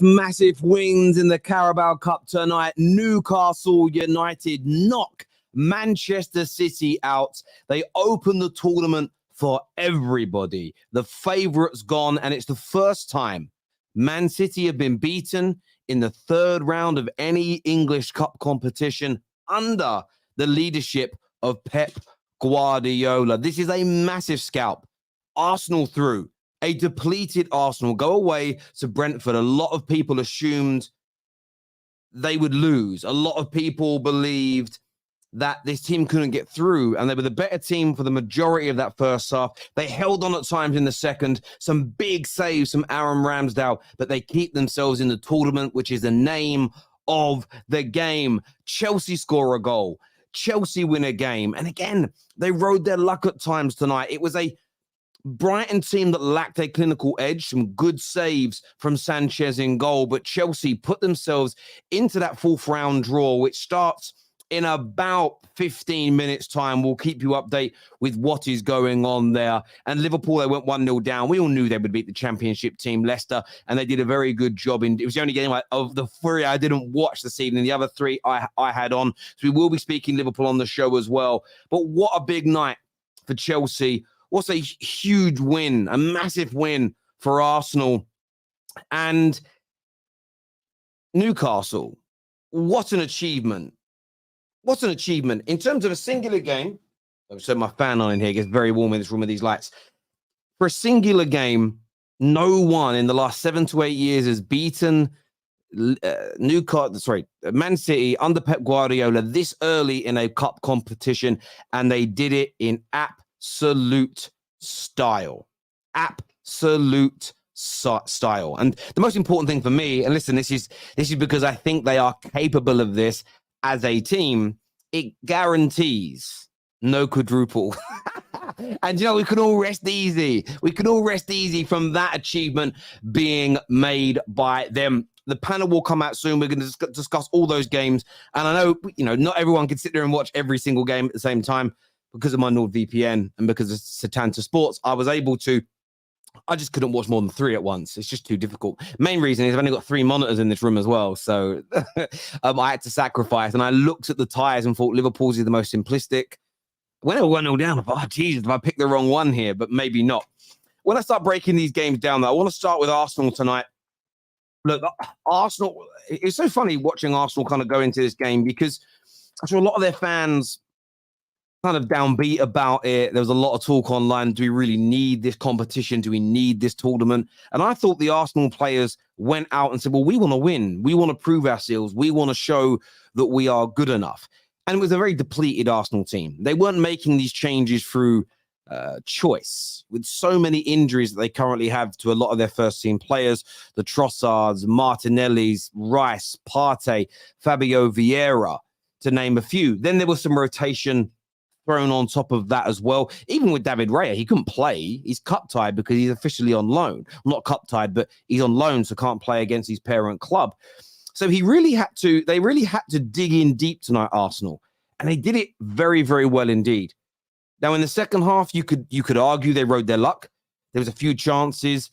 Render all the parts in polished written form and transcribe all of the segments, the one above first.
Massive wins in the Carabao Cup tonight. Newcastle United knock Manchester City out. They open the tournament for everybody. The favourites gone, and it's the first time Man City have been beaten in the third round of any English Cup competition under the leadership of Pep Guardiola. This is a massive scalp. Arsenal through. A depleted Arsenal go away to Brentford. A lot of people assumed they would lose. A lot of people believed that this team couldn't get through, and they were the better team for the majority of that first half. They held on at times in the second. Some big saves from Aaron Ramsdale, but they keep themselves in the tournament, which is the name of the game. Chelsea score a goal. Chelsea win a game. And again, they rode their luck at times tonight. It was a Brighton team that lacked a clinical edge, some good saves from Sanchez in goal, but Chelsea put themselves into that fourth round draw, which starts in about 15 minutes time. We'll keep you updated with what is going on there. And Liverpool, they went 1-0 down. We all knew they would beat the championship team, Leicester, and they did a very good job. It was the only game of the three I didn't watch this evening. The other three I had on. So we will be speaking Liverpool on the show as well. But what a big night for Chelsea. What's a huge win, a massive win for Arsenal. And Newcastle, what an achievement. What an achievement. In terms of a singular game, so my fan on in here gets very warm in this room with these lights. For a singular game, no one in the last 7 to 8 years has beaten Man City under Pep Guardiola this early in a cup competition, and they did it in absolute style. Absolute style. And the most important thing for me, and listen, this is because I think they are capable of this as a team, it guarantees no quadruple. And, we can all rest easy. We can all rest easy from that achievement being made by them. The panel will come out soon. We're going to discuss all those games. And I know, not everyone can sit there and watch every single game at the same time. Because of my NordVPN and because of Setanta Sports, I just couldn't watch more than 3 at once. It's just too difficult. Main reason is I've only got 3 monitors in this room as well. So I had to sacrifice. And I looked at the ties and thought Liverpool's is the most simplistic. When I went 1-0 down, I thought, Jesus, if I picked the wrong one here, but maybe not. When I start breaking these games down, though, I want to start with Arsenal tonight. Look, Arsenal, it's so funny watching Arsenal kind of go into this game because I saw a lot of their fans kind of downbeat about it. There was a lot of talk online. Do we really need this competition? Do we need this tournament? And I thought the Arsenal players went out and said, well, we want to win. We want to prove ourselves. We want to show that we are good enough. And it was a very depleted Arsenal team. They weren't making these changes through choice. With so many injuries that they currently have to a lot of their first team players, the Trossards, Martinellis, Rice, Partey, Fabio Vieira, to name a few. Then there was some rotation thrown on top of that as well. Even with David Raya, he couldn't play. He's cup tied because he's officially on loan. Not cup tied, but he's on loan, so can't play against his parent club. So they really had to dig in deep tonight, Arsenal. And they did it very, very well indeed. Now, in the second half, you could argue they rode their luck. There was a few chances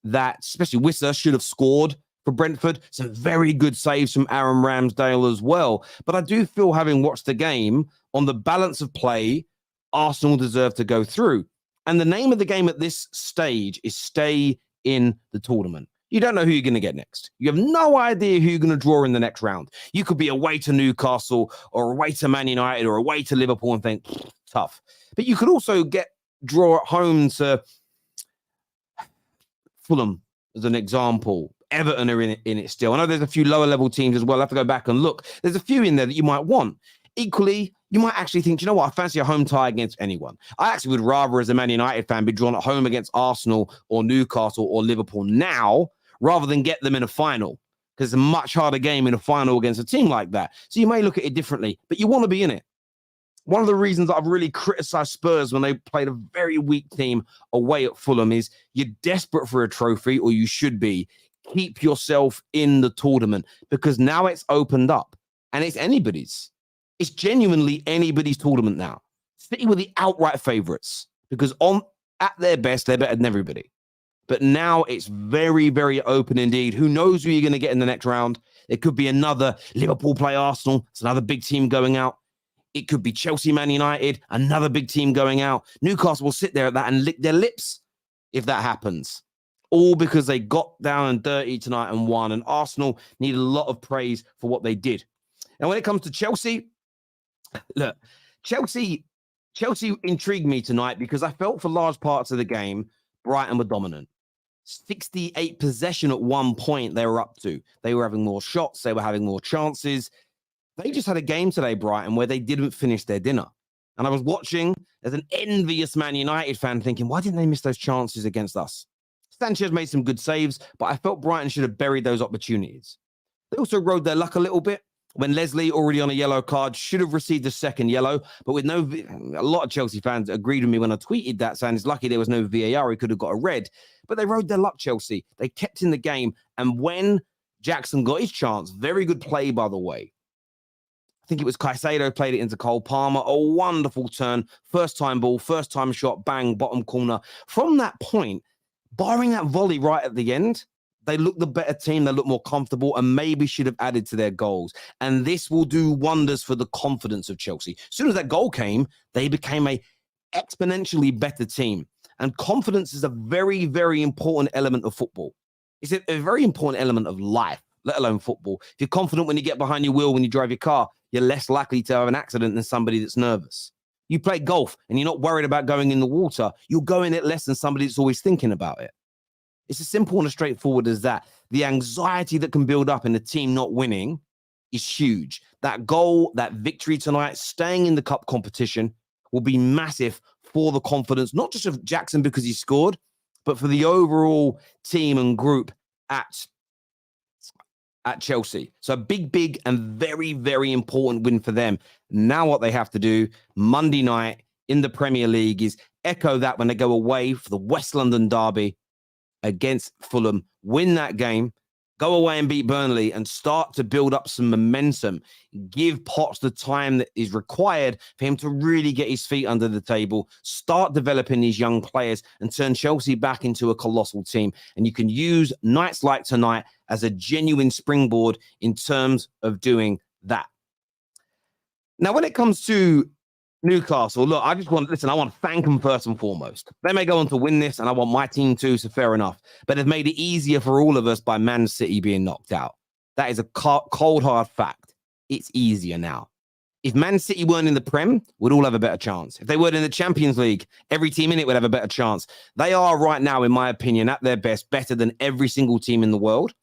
that, especially Wissa, should have scored for Brentford. Some very good saves from Aaron Ramsdale as well. But I do feel, having watched the game, on the balance of play, Arsenal deserve to go through. And the name of the game at this stage is stay in the tournament. You don't know who you're going to get next. You have no idea who you're going to draw in the next round. You could be away to Newcastle or away to Man United or away to Liverpool and think, tough. But you could also draw at home to Fulham as an example. Everton are in it still. I know there's a few lower level teams as well. I have to go back and look. There's a few in there that you might want. Equally, you might actually think, do you know what? I fancy a home tie against anyone. I actually would rather, as a Man United fan, be drawn at home against Arsenal or Newcastle or Liverpool now, rather than get them in a final, because it's a much harder game in a final against a team like that. So you may look at it differently, but you want to be in it. One of the reasons I've really criticised Spurs when they played a very weak team away at Fulham is you're desperate for a trophy, or you should be. Keep yourself in the tournament, because now it's opened up and it's anybody's. It's genuinely anybody's tournament now. City were the outright favourites because at their best, they're better than everybody. But now it's very, very open indeed. Who knows who you're going to get in the next round? It could be another Liverpool play Arsenal. It's another big team going out. It could be Chelsea, Man United, another big team going out. Newcastle will sit there at that and lick their lips if that happens. All because they got down and dirty tonight and won. And Arsenal need a lot of praise for what they did. And when it comes to Chelsea, look, Chelsea intrigued me tonight because I felt for large parts of the game, Brighton were dominant. 68 possession at one point they were up to. They were having more shots. They were having more chances. They just had a game today, Brighton, where they didn't finish their dinner. And I was watching as an envious Man United fan thinking, why didn't they miss those chances against us? Sanchez made some good saves, but I felt Brighton should have buried those opportunities. They also rode their luck a little bit when Leslie, already on a yellow card, should have received a second yellow. But with a lot of Chelsea fans agreed with me when I tweeted that, saying it's lucky there was no VAR. He could have got a red. But they rode their luck, Chelsea. They kept in the game. And when Jackson got his chance, very good play, by the way. I think it was Caicedo played it into Cole Palmer. A wonderful turn. First time ball, first time shot, bang, bottom corner. From that point, barring that volley right at the end, they look the better team. They look more comfortable and maybe should have added to their goals. And this will do wonders for the confidence of Chelsea. As soon as that goal came, they became a exponentially better team. And confidence is a very, very important element of football. It's a very important element of life, let alone football. If you're confident when you get behind your wheel, when you drive your car, you're less likely to have an accident than somebody that's nervous. You play golf and you're not worried about going in the water. You'll go in it less than somebody that's always thinking about it. It's as simple and as straightforward as that. The anxiety that can build up in the team not winning is huge. That goal, that victory tonight, staying in the cup competition will be massive for the confidence, not just of Jackson because he scored, but for the overall team and group at Chelsea. So a big and very, very important win for them. Now what they have to do Monday night in the Premier League is echo that when they go away for the West London derby against Fulham, win that game, go away and beat Burnley and start to build up some momentum. Give Potts the time that is required for him to really get his feet under the table, start developing these young players and turn Chelsea back into a colossal team. And you can use nights like tonight as a genuine springboard in terms of doing that. Now, when it comes to Newcastle, look, I want to thank them first and foremost. They may go on to win this, and I want my team too, so fair enough. But they've made it easier for all of us by Man City being knocked out. That is a cold, hard fact. It's easier now. If Man City weren't in the Prem, we'd all have a better chance. If they weren't in the Champions League, every team in it would have a better chance. They are right now, in my opinion, at their best, better than every single team in the world.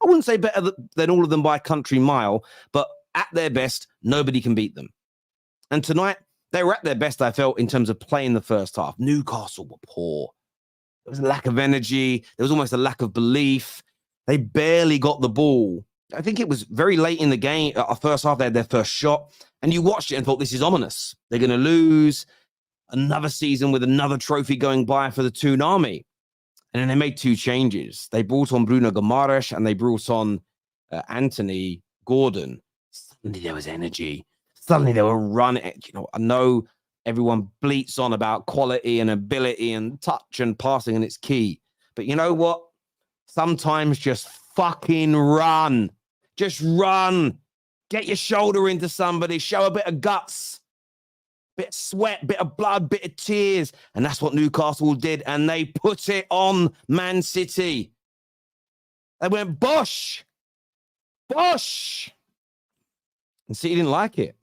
I wouldn't say better than all of them by a country mile, but at their best, nobody can beat them. And tonight, they were at their best, I felt, in terms of playing the first half. Newcastle were poor. There was a lack of energy. There was almost a lack of belief. They barely got the ball. I think it was very late in the game. First half, they had their first shot. And you watched it and thought, this is ominous. They're going to lose another season with another trophy going by for the Toon Army. And then they made two changes. They brought on Bruno Guimaraes and they brought on Anthony Gordon. Suddenly there was energy. Suddenly they were running. You know, I know everyone bleats on about quality and ability and touch and passing, and it's key. But you know what? Sometimes just fucking run. Just run. Get your shoulder into somebody. Show a bit of guts. Bit of sweat, bit of blood, bit of tears. And that's what Newcastle did. And they put it on Man City. They went, Bosh. Bosh. And City didn't like it.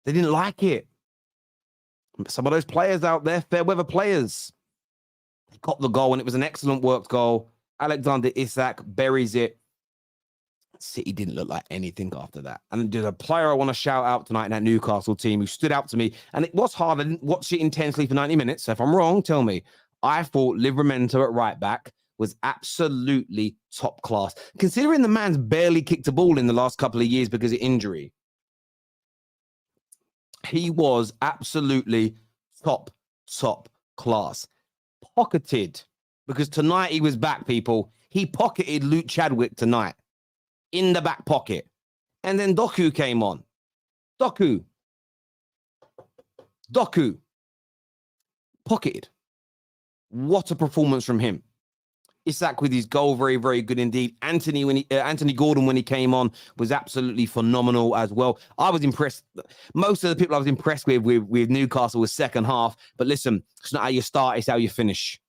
They didn't like it. Some of those players out there, fair weather players, they got the goal and it was an excellent worked goal. Alexander Isak buries it. City didn't look like anything after that. And there's a player I want to shout out tonight in that Newcastle team who stood out to me. And it was hard. I didn't watch it intensely for 90 minutes. So if I'm wrong, tell me. I thought Livramento at right back was absolutely top class. Considering the man's barely kicked a ball in the last couple of years because of injury. He was absolutely top class. Pocketed, because tonight he was back, people. He pocketed Luke Chadwick tonight in the back pocket. And then Doku came on. Doku. Pocketed. What a performance from him. Isak with his goal, very, very good indeed. Anthony Gordon, when he came on, was absolutely phenomenal as well. I was impressed. Most of the people I was impressed with Newcastle was second half. But listen, it's not how you start, it's how you finish.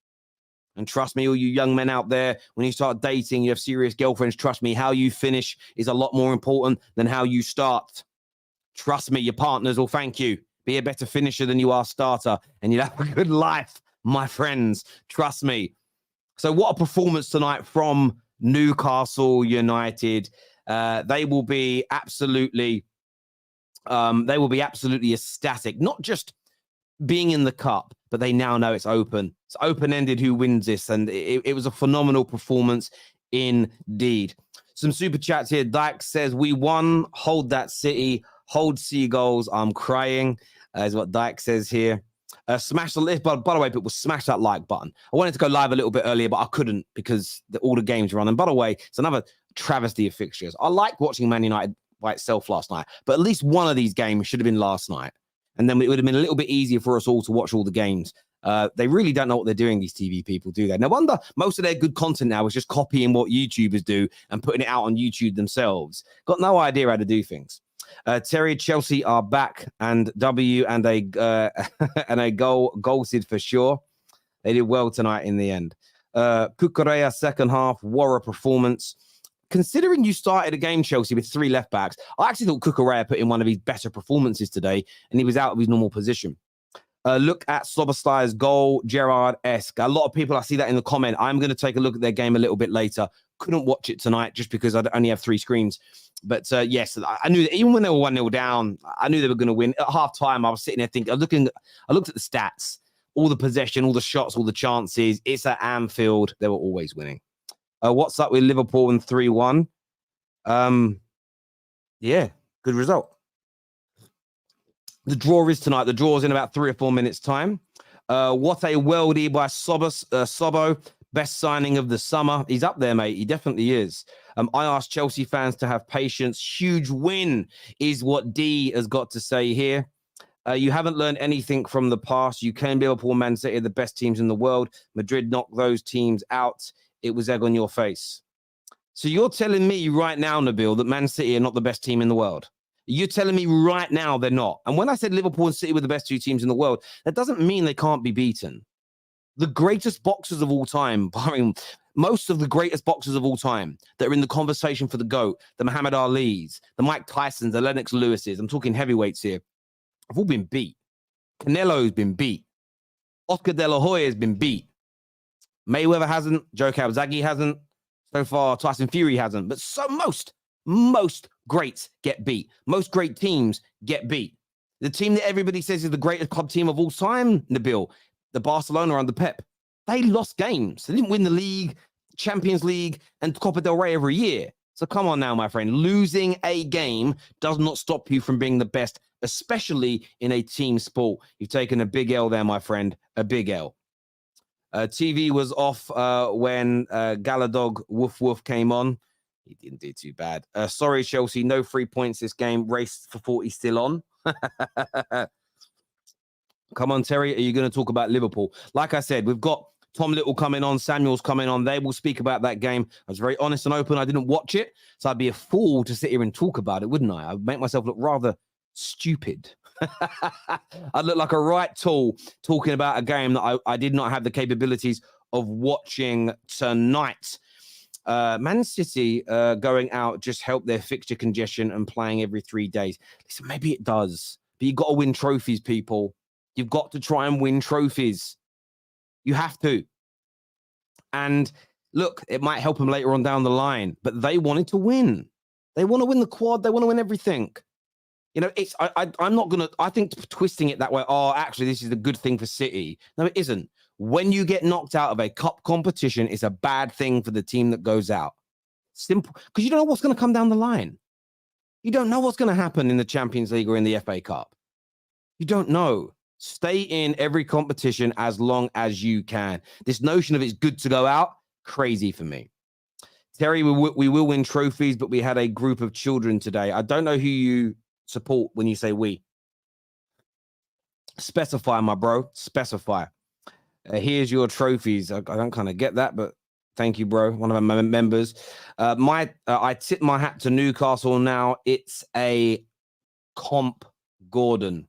And trust me, all you young men out there, when you start dating, you have serious girlfriends, trust me, how you finish is a lot more important than how you start. Trust me, your partners will thank you. Be a better finisher than you are starter, and you'll have a good life, my friends. Trust me. So what a performance tonight from Newcastle United. They will be absolutely ecstatic. Not just being in the cup, but they now know it's open. It's open-ended who wins this, and it was a phenomenal performance indeed. Some super chats here. Dyke says, we won. Hold that City. Hold Seagulls. I'm crying, is what Dyke says here. Smash the list, but by the way, people, smash that like button. I wanted to go live a little bit earlier, but I couldn't because all the games were on. And by the way, it's another travesty of fixtures. I liked watching Man United by itself last night, but at least one of these games should have been last night. And then it would have been a little bit easier for us all to watch all the games. They really don't know what they're doing, these TV people, do they? No wonder most of their good content now is just copying what YouTubers do and putting it out on YouTube themselves. Got no idea how to do things. Terry, Chelsea are back, and W and a goal-sid for sure. They did well tonight in the end. Kukurea, second half, what a performance. Considering you started a game, Chelsea, with 3 left backs, I actually thought Kukurea put in one of his better performances today, and he was out of his normal position. Look at Szoboszlai's goal, Gerrard-esque. A lot of people, I see that in the comment. I'm going to take a look at their game a little bit later. Couldn't watch it tonight just because I only have 3 screens. But yes, I knew that even when they were 1-0 down, I knew they were going to win. At half-time, I was sitting there thinking, I looked at the stats, all the possession, all the shots, all the chances. It's at Anfield. They were always winning. What's up with Liverpool and 3-1? Yeah, good result. The draw is tonight. The draw is in about 3 or 4 minutes' time. What a worldie by Sobo. Best signing of the summer. He's up there, mate. He definitely is. I asked Chelsea fans to have patience. Huge win is what D has got to say here. You haven't learned anything from the past. You can be Liverpool, Man City, the best teams in the world. Madrid knocked those teams out. It was egg on your face. So you're telling me right now, Nabil, that Man City are not the best team in the world? You're telling me right now they're not. And when I said Liverpool and City were the best 2 teams in the world, that doesn't mean they can't be beaten. The greatest boxers of all time, barring most of the greatest boxers of all time that are in the conversation for the GOAT, the Muhammad Ali's, the Mike Tysons, the Lennox Lewis's, I'm talking heavyweights here, have all been beat. Canelo's been beat. Oscar De La Hoya has been beat. Mayweather hasn't. Joe Calzaghe hasn't. So far, Tyson Fury hasn't. But so most greats get beat. Most great teams get beat. The team that everybody says is the greatest club team of all time, Nabil, the Barcelona under Pep, they lost games. They didn't win the league, Champions League, and Copa del Rey every year. So come on now, my friend. Losing a game does not stop you from being the best, especially in a team sport. You've taken a big L there, my friend, a big L. TV was off when Galadog Woof Woof came on. He didn't do too bad. Sorry, Chelsea, no 3 points this game. Race for 40 still on. Come on, Terry. Are you going to talk about Liverpool? Like I said, we've got Tom Little coming on. Samuel's coming on. They will speak about that game. I was very honest and open. I didn't watch it, so I'd be a fool to sit here and talk about it, wouldn't I? I'd make myself look rather stupid. I'd look like a right tool talking about a game that I did not have the capabilities of watching tonight. Man City going out just helped their fixture congestion and playing every 3 days. Listen, maybe it does, but you've got to win trophies, people. You've got to try and win trophies. You have to. And look, it might help them later on down the line, but they wanted to win. They want to win the quad. They want to win everything. You know, I'm not going to, I think twisting it that way, oh, actually, this is a good thing for City. No, it isn't. When you get knocked out of a cup competition, it's a bad thing for the team that goes out. Simple. Because you don't know what's going to come down the line. You don't know what's going to happen in the Champions League or in the FA Cup. You don't know. Stay in every competition as long as you can. This notion of it's good to go out, crazy for me. Terry, we will win trophies, but we had a group of children today. I don't know who you support when you say we. Specify, my bro. Specify. Here's your trophies. I don't kind of get that, but thank you, bro. One of my members. I tip my hat to Newcastle now. It's a comp Gordon.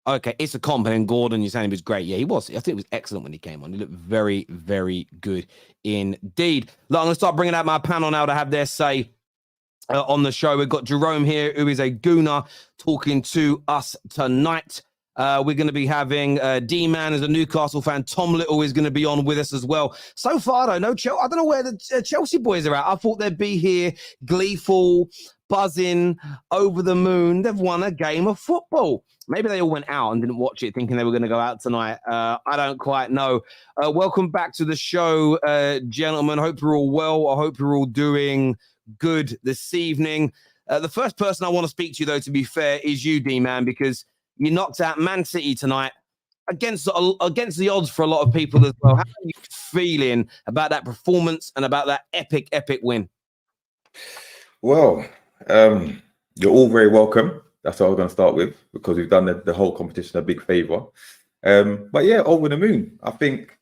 Okay, it's a comp, and Gordon, you're saying he was great. Yeah, he was. I think it was excellent when he came on. He looked very, very good indeed. Look, I'm going to start bringing out my panel now to have their say on the show. We've got Jerome here, who is a gooner, talking to us tonight. We're going to be having D-Man as a Newcastle fan. Tom Little is going to be on with us as well. So far, though, no Chelsea. I don't know where the Chelsea boys are at. I thought they'd be here, gleeful, buzzing, over the moon. They've won a game of football. Maybe they all went out and didn't watch it thinking they were going to go out tonight. I don't quite know. Welcome back to the show, gentlemen. Hope you're all well. I hope you're all doing good this evening. The first person I want to speak to, though, to be fair, is you, D-Man, because you knocked out Man City tonight against the odds for a lot of people as well. How are you feeling about that performance and about that epic win? Well, you're all very welcome. That's what I was going to start with, because we've done the whole competition a big favour. But yeah, over the moon. I think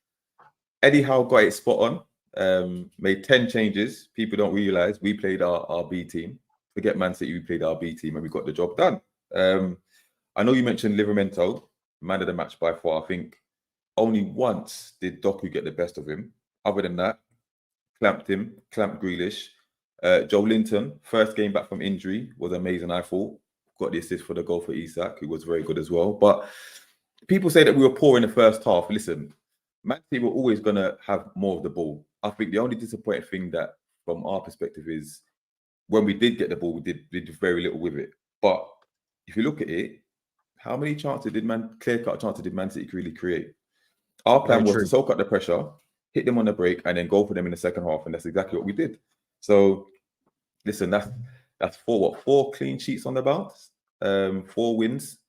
Eddie Howe got it spot on. Made 10 changes. People don't realise we played our B team. Forget Man City, we played our B team and we got the job done. I know you mentioned Livramento, man of the match by far. I think only once did Doku get the best of him. Other than that, clamped Grealish. Joe Linton, first game back from injury, was amazing, I thought. Got the assist for the goal for Isak, who was very good as well. But people say that we were poor in the first half. Listen, Man City were always going to have more of the ball. I think the only disappointing thing that, from our perspective, is when we did get the ball, we did very little with it. But if you look at it, how many clear-cut chances did Man City really create? Our plan was to soak up the pressure, hit them on the break, and then go for them in the second half, and that's exactly what we did. So, listen, that's four clean sheets on the bounce, 4 wins.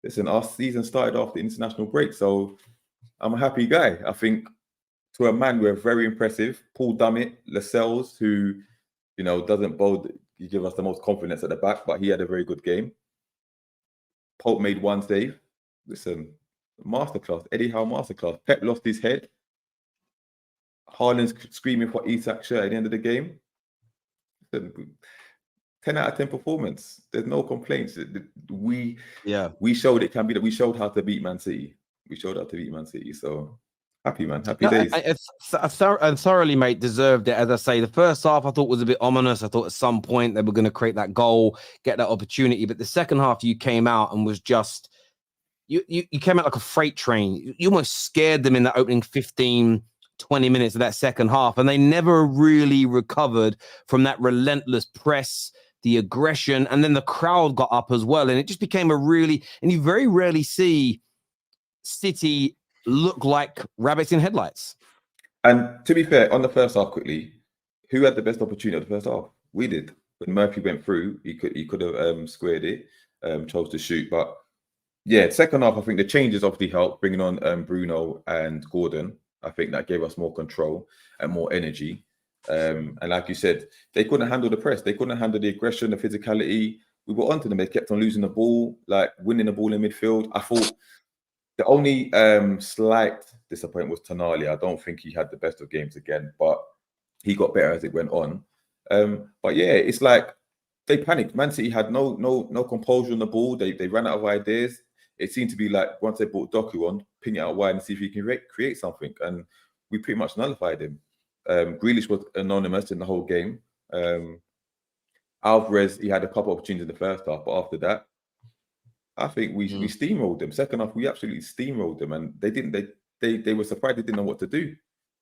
Listen, our season started off the international break, so I'm a happy guy. I think to a man, we're very impressive. Paul Dummett, Lascelles, who, doesn't bold, he give us the most confidence at the back, but he had a very good game. Pope made 1 save. Listen, masterclass. Eddie Howe masterclass. Pep lost his head. Haaland's screaming for Isak's shirt at the end of the game. Listen, 10 out of 10 performance. There's no complaints. We showed it can be that we showed how to beat Man City. So happy, man. Happy days. I thoroughly, mate, deserved it. As I say, the first half I thought was a bit ominous. I thought at some point they were going to create that goal, get that opportunity. But the second half, you came out and was just, you came out like a freight train. You almost scared them in that opening 15, 20 minutes of that second half. And they never really recovered from that relentless press, the aggression. And then the crowd got up as well. And it just became and you very rarely see City look like rabbits in headlights. And to be fair, on the first half, quickly, who had the best opportunity of the first half? We did. When Murphy went through, he could have squared it, chose to shoot. But yeah, second half, I think the changes obviously helped, bringing on Bruno and Gordon. I think that gave us more control and more energy. And like you said, they couldn't handle the press. They couldn't handle the aggression, the physicality. We were onto them. They kept on losing the ball, like winning the ball in midfield. I thought the only slight disappointment was Tonali. I don't think he had the best of games again, but he got better as it went on. But yeah, it's like they panicked. Man City had no composure on the ball. They ran out of ideas. It seemed to be like once they brought Doku on, ping it out wide and see if he can create something. And we pretty much nullified him. Grealish was anonymous in the whole game. Alvarez, he had a couple of opportunities in the first half, but after that, I think we steamrolled them. Second half, we absolutely steamrolled them, and they were surprised they didn't know what to do.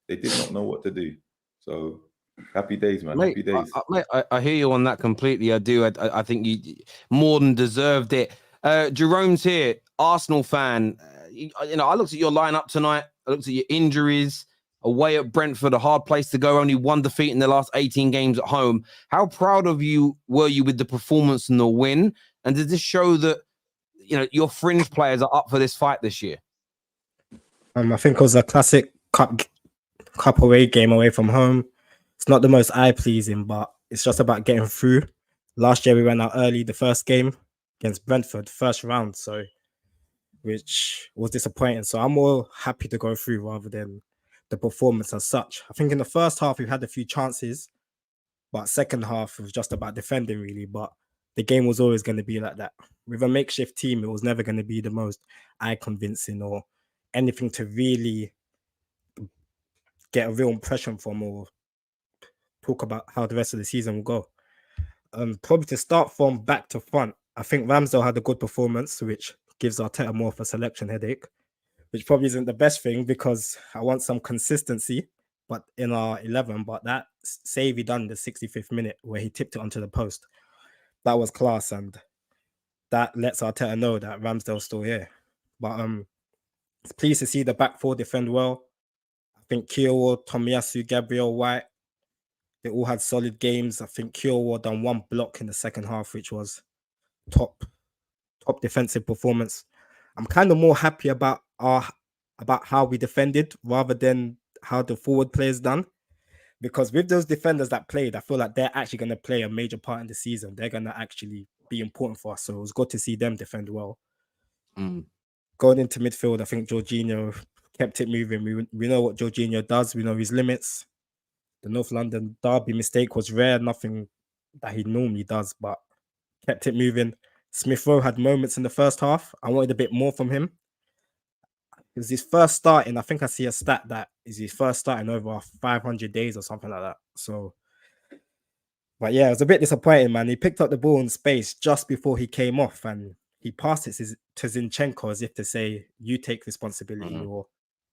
They did not know what to do. So happy days, man. Mate, happy days. I hear you on that completely. I do. I think you more than deserved it. Jerome's here, Arsenal fan. I looked at your lineup tonight. I looked at your injuries. away at Brentford, a hard place to go, only one defeat in the last 18 games at home. How proud of you were you with the performance and the win? And did this show that, your fringe players are up for this fight this year? I think it was a classic cup away game away from home. It's not the most eye-pleasing, but it's just about getting through. Last year, we went out early, the first game against Brentford, first round, which was disappointing. So I'm more happy to go through rather than the performance as such. I think in the first half, we had a few chances, but second half, it was just about defending, really. But the game was always going to be like that. With a makeshift team, it was never going to be the most eye-convincing or anything to really get a real impression from or talk about how the rest of the season will go. Probably to start from back to front, I think Ramsdale had a good performance, which gives Arteta more of a selection headache, which probably isn't the best thing because I want some consistency but in our 11. But that save he done in the 65th minute where he tipped it onto the post, that was class, and that lets Arteta know that Ramsdale's still here. But it's pleased to see the back four defend well. I think Kiowa, Tomiyasu, Gabriel, White, they all had solid games. I think Kiowa done one block in the second half, which was top defensive performance. I'm kind of more happy about how we defended rather than how the forward players done. Because with those defenders that played, I feel like they're actually going to play a major part in the season. They're going to actually be important for us. So it was good to see them defend well. Going into midfield, I think Jorginho kept it moving. We know what Jorginho does. We know his limits. The North London derby mistake was rare. Nothing that he normally does, but kept it moving. Smith Rowe had moments in the first half. I wanted a bit more from him. It was his first start in, I think I see a stat that is his first start in over 500 days or something like that. So, but yeah, it was a bit disappointing, man. He picked up the ball in space just before he came off and he passed it to Zinchenko as if to say, you take responsibility or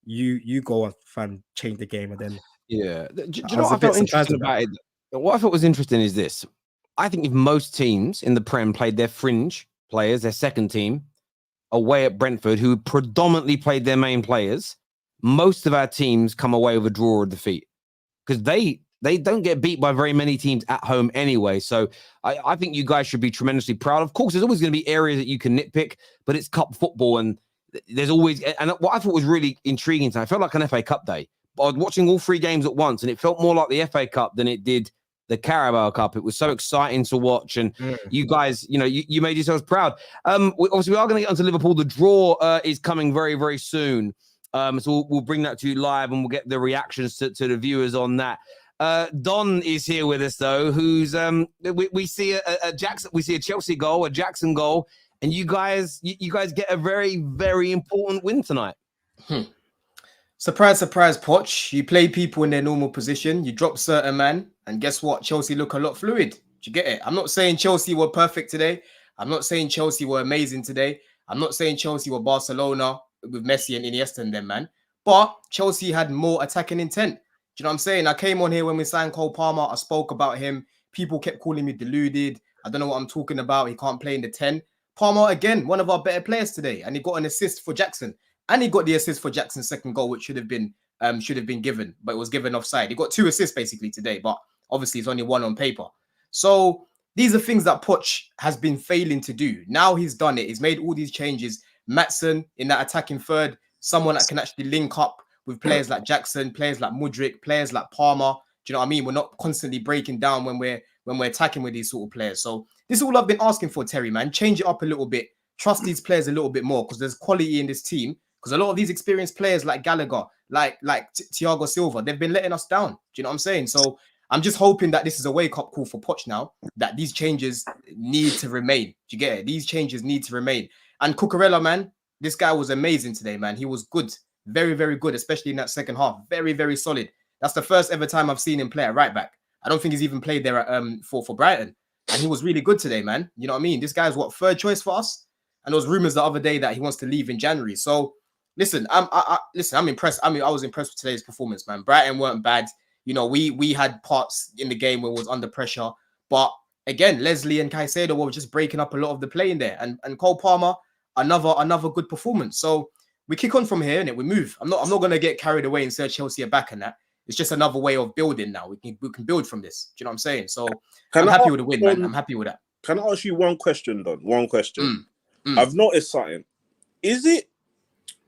you go off and change the game. And then, do you know what I felt interesting about it? What I thought was interesting is this. I think if most teams in the Prem played their fringe players, their second team, away at Brentford, who predominantly played their main players, most of our teams come away with a draw or defeat because they don't get beat by very many teams at home anyway. So I think you guys should be tremendously proud. Of course, there's always going to be areas that you can nitpick, but it's cup football and there's always, and what I thought was really intriguing tonight, I felt like an FA Cup day. I was watching all three games at once and it felt more like the FA Cup than it did the Carabao Cup. It was so exciting to watch, and you guys, you made yourselves proud. Obviously, we are going to get onto Liverpool. The draw is coming very, very soon. So we'll bring that to you live, and we'll get the reactions to the viewers on that. Don is here with us, though. Who's we see a Jackson, we see a Chelsea goal, a Jackson goal, and you guys get a very, very important win tonight. Surprise, surprise, Poch. You play people in their normal position. You drop certain man. And guess what? Chelsea look a lot fluid. Do you get it? I'm not saying Chelsea were perfect today. I'm not saying Chelsea were amazing today. I'm not saying Chelsea were Barcelona with Messi and Iniesta and them, man. But Chelsea had more attacking intent. Do you know what I'm saying? I came on here when we signed Cole Palmer. I spoke about him. People kept calling me deluded. I don't know what I'm talking about. He can't play in the 10. Palmer, again, one of our better players today. And he got an assist for Jackson. And he got the assist for Jackson's second goal, which should have been given, but it was given offside. He got 2 assists basically today, but obviously it's only 1 on paper. So these are things that Poch has been failing to do. Now he's done it. He's made all these changes. Maatsen in that attacking third, someone that can actually link up with players like Jackson, players like Mudryk, players like Palmer. Do you know what I mean? We're not constantly breaking down when we're attacking with these sort of players. So this is all I've been asking for, Terry, man. Change it up a little bit. Trust these players a little bit more because there's quality in this team. Because a lot of these experienced players like Gallagher, like Thiago Silva, they've been letting us down. Do you know what I'm saying? So I'm just hoping that this is a wake-up call for Poch now, that these changes need to remain. Do you get it? These changes need to remain. And Cucurella, man, this guy was amazing today, man. He was good. Very, very good, especially in that second half. Very, very solid. That's the first ever time I've seen him play at right back. I don't think he's even played there for Brighton. And he was really good today, man. You know what I mean? This guy's what, third choice for us? And there was rumors the other day that he wants to leave in January. So listen, I'm impressed. I mean, I was impressed with today's performance, man. Brighton weren't bad. You know, we had parts in the game where it was under pressure. But again, Leslie and Caicedo were just breaking up a lot of the play in there. And Cole Palmer, another good performance. So we kick on from here and we move. I'm not gonna get carried away and say Chelsea are back and that. It's just another way of building now. We can build from this. Do you know what I'm saying? So I'm happy with the win, man. I'm happy with that. Can I ask you one question, Don? One question. I've noticed something. Is it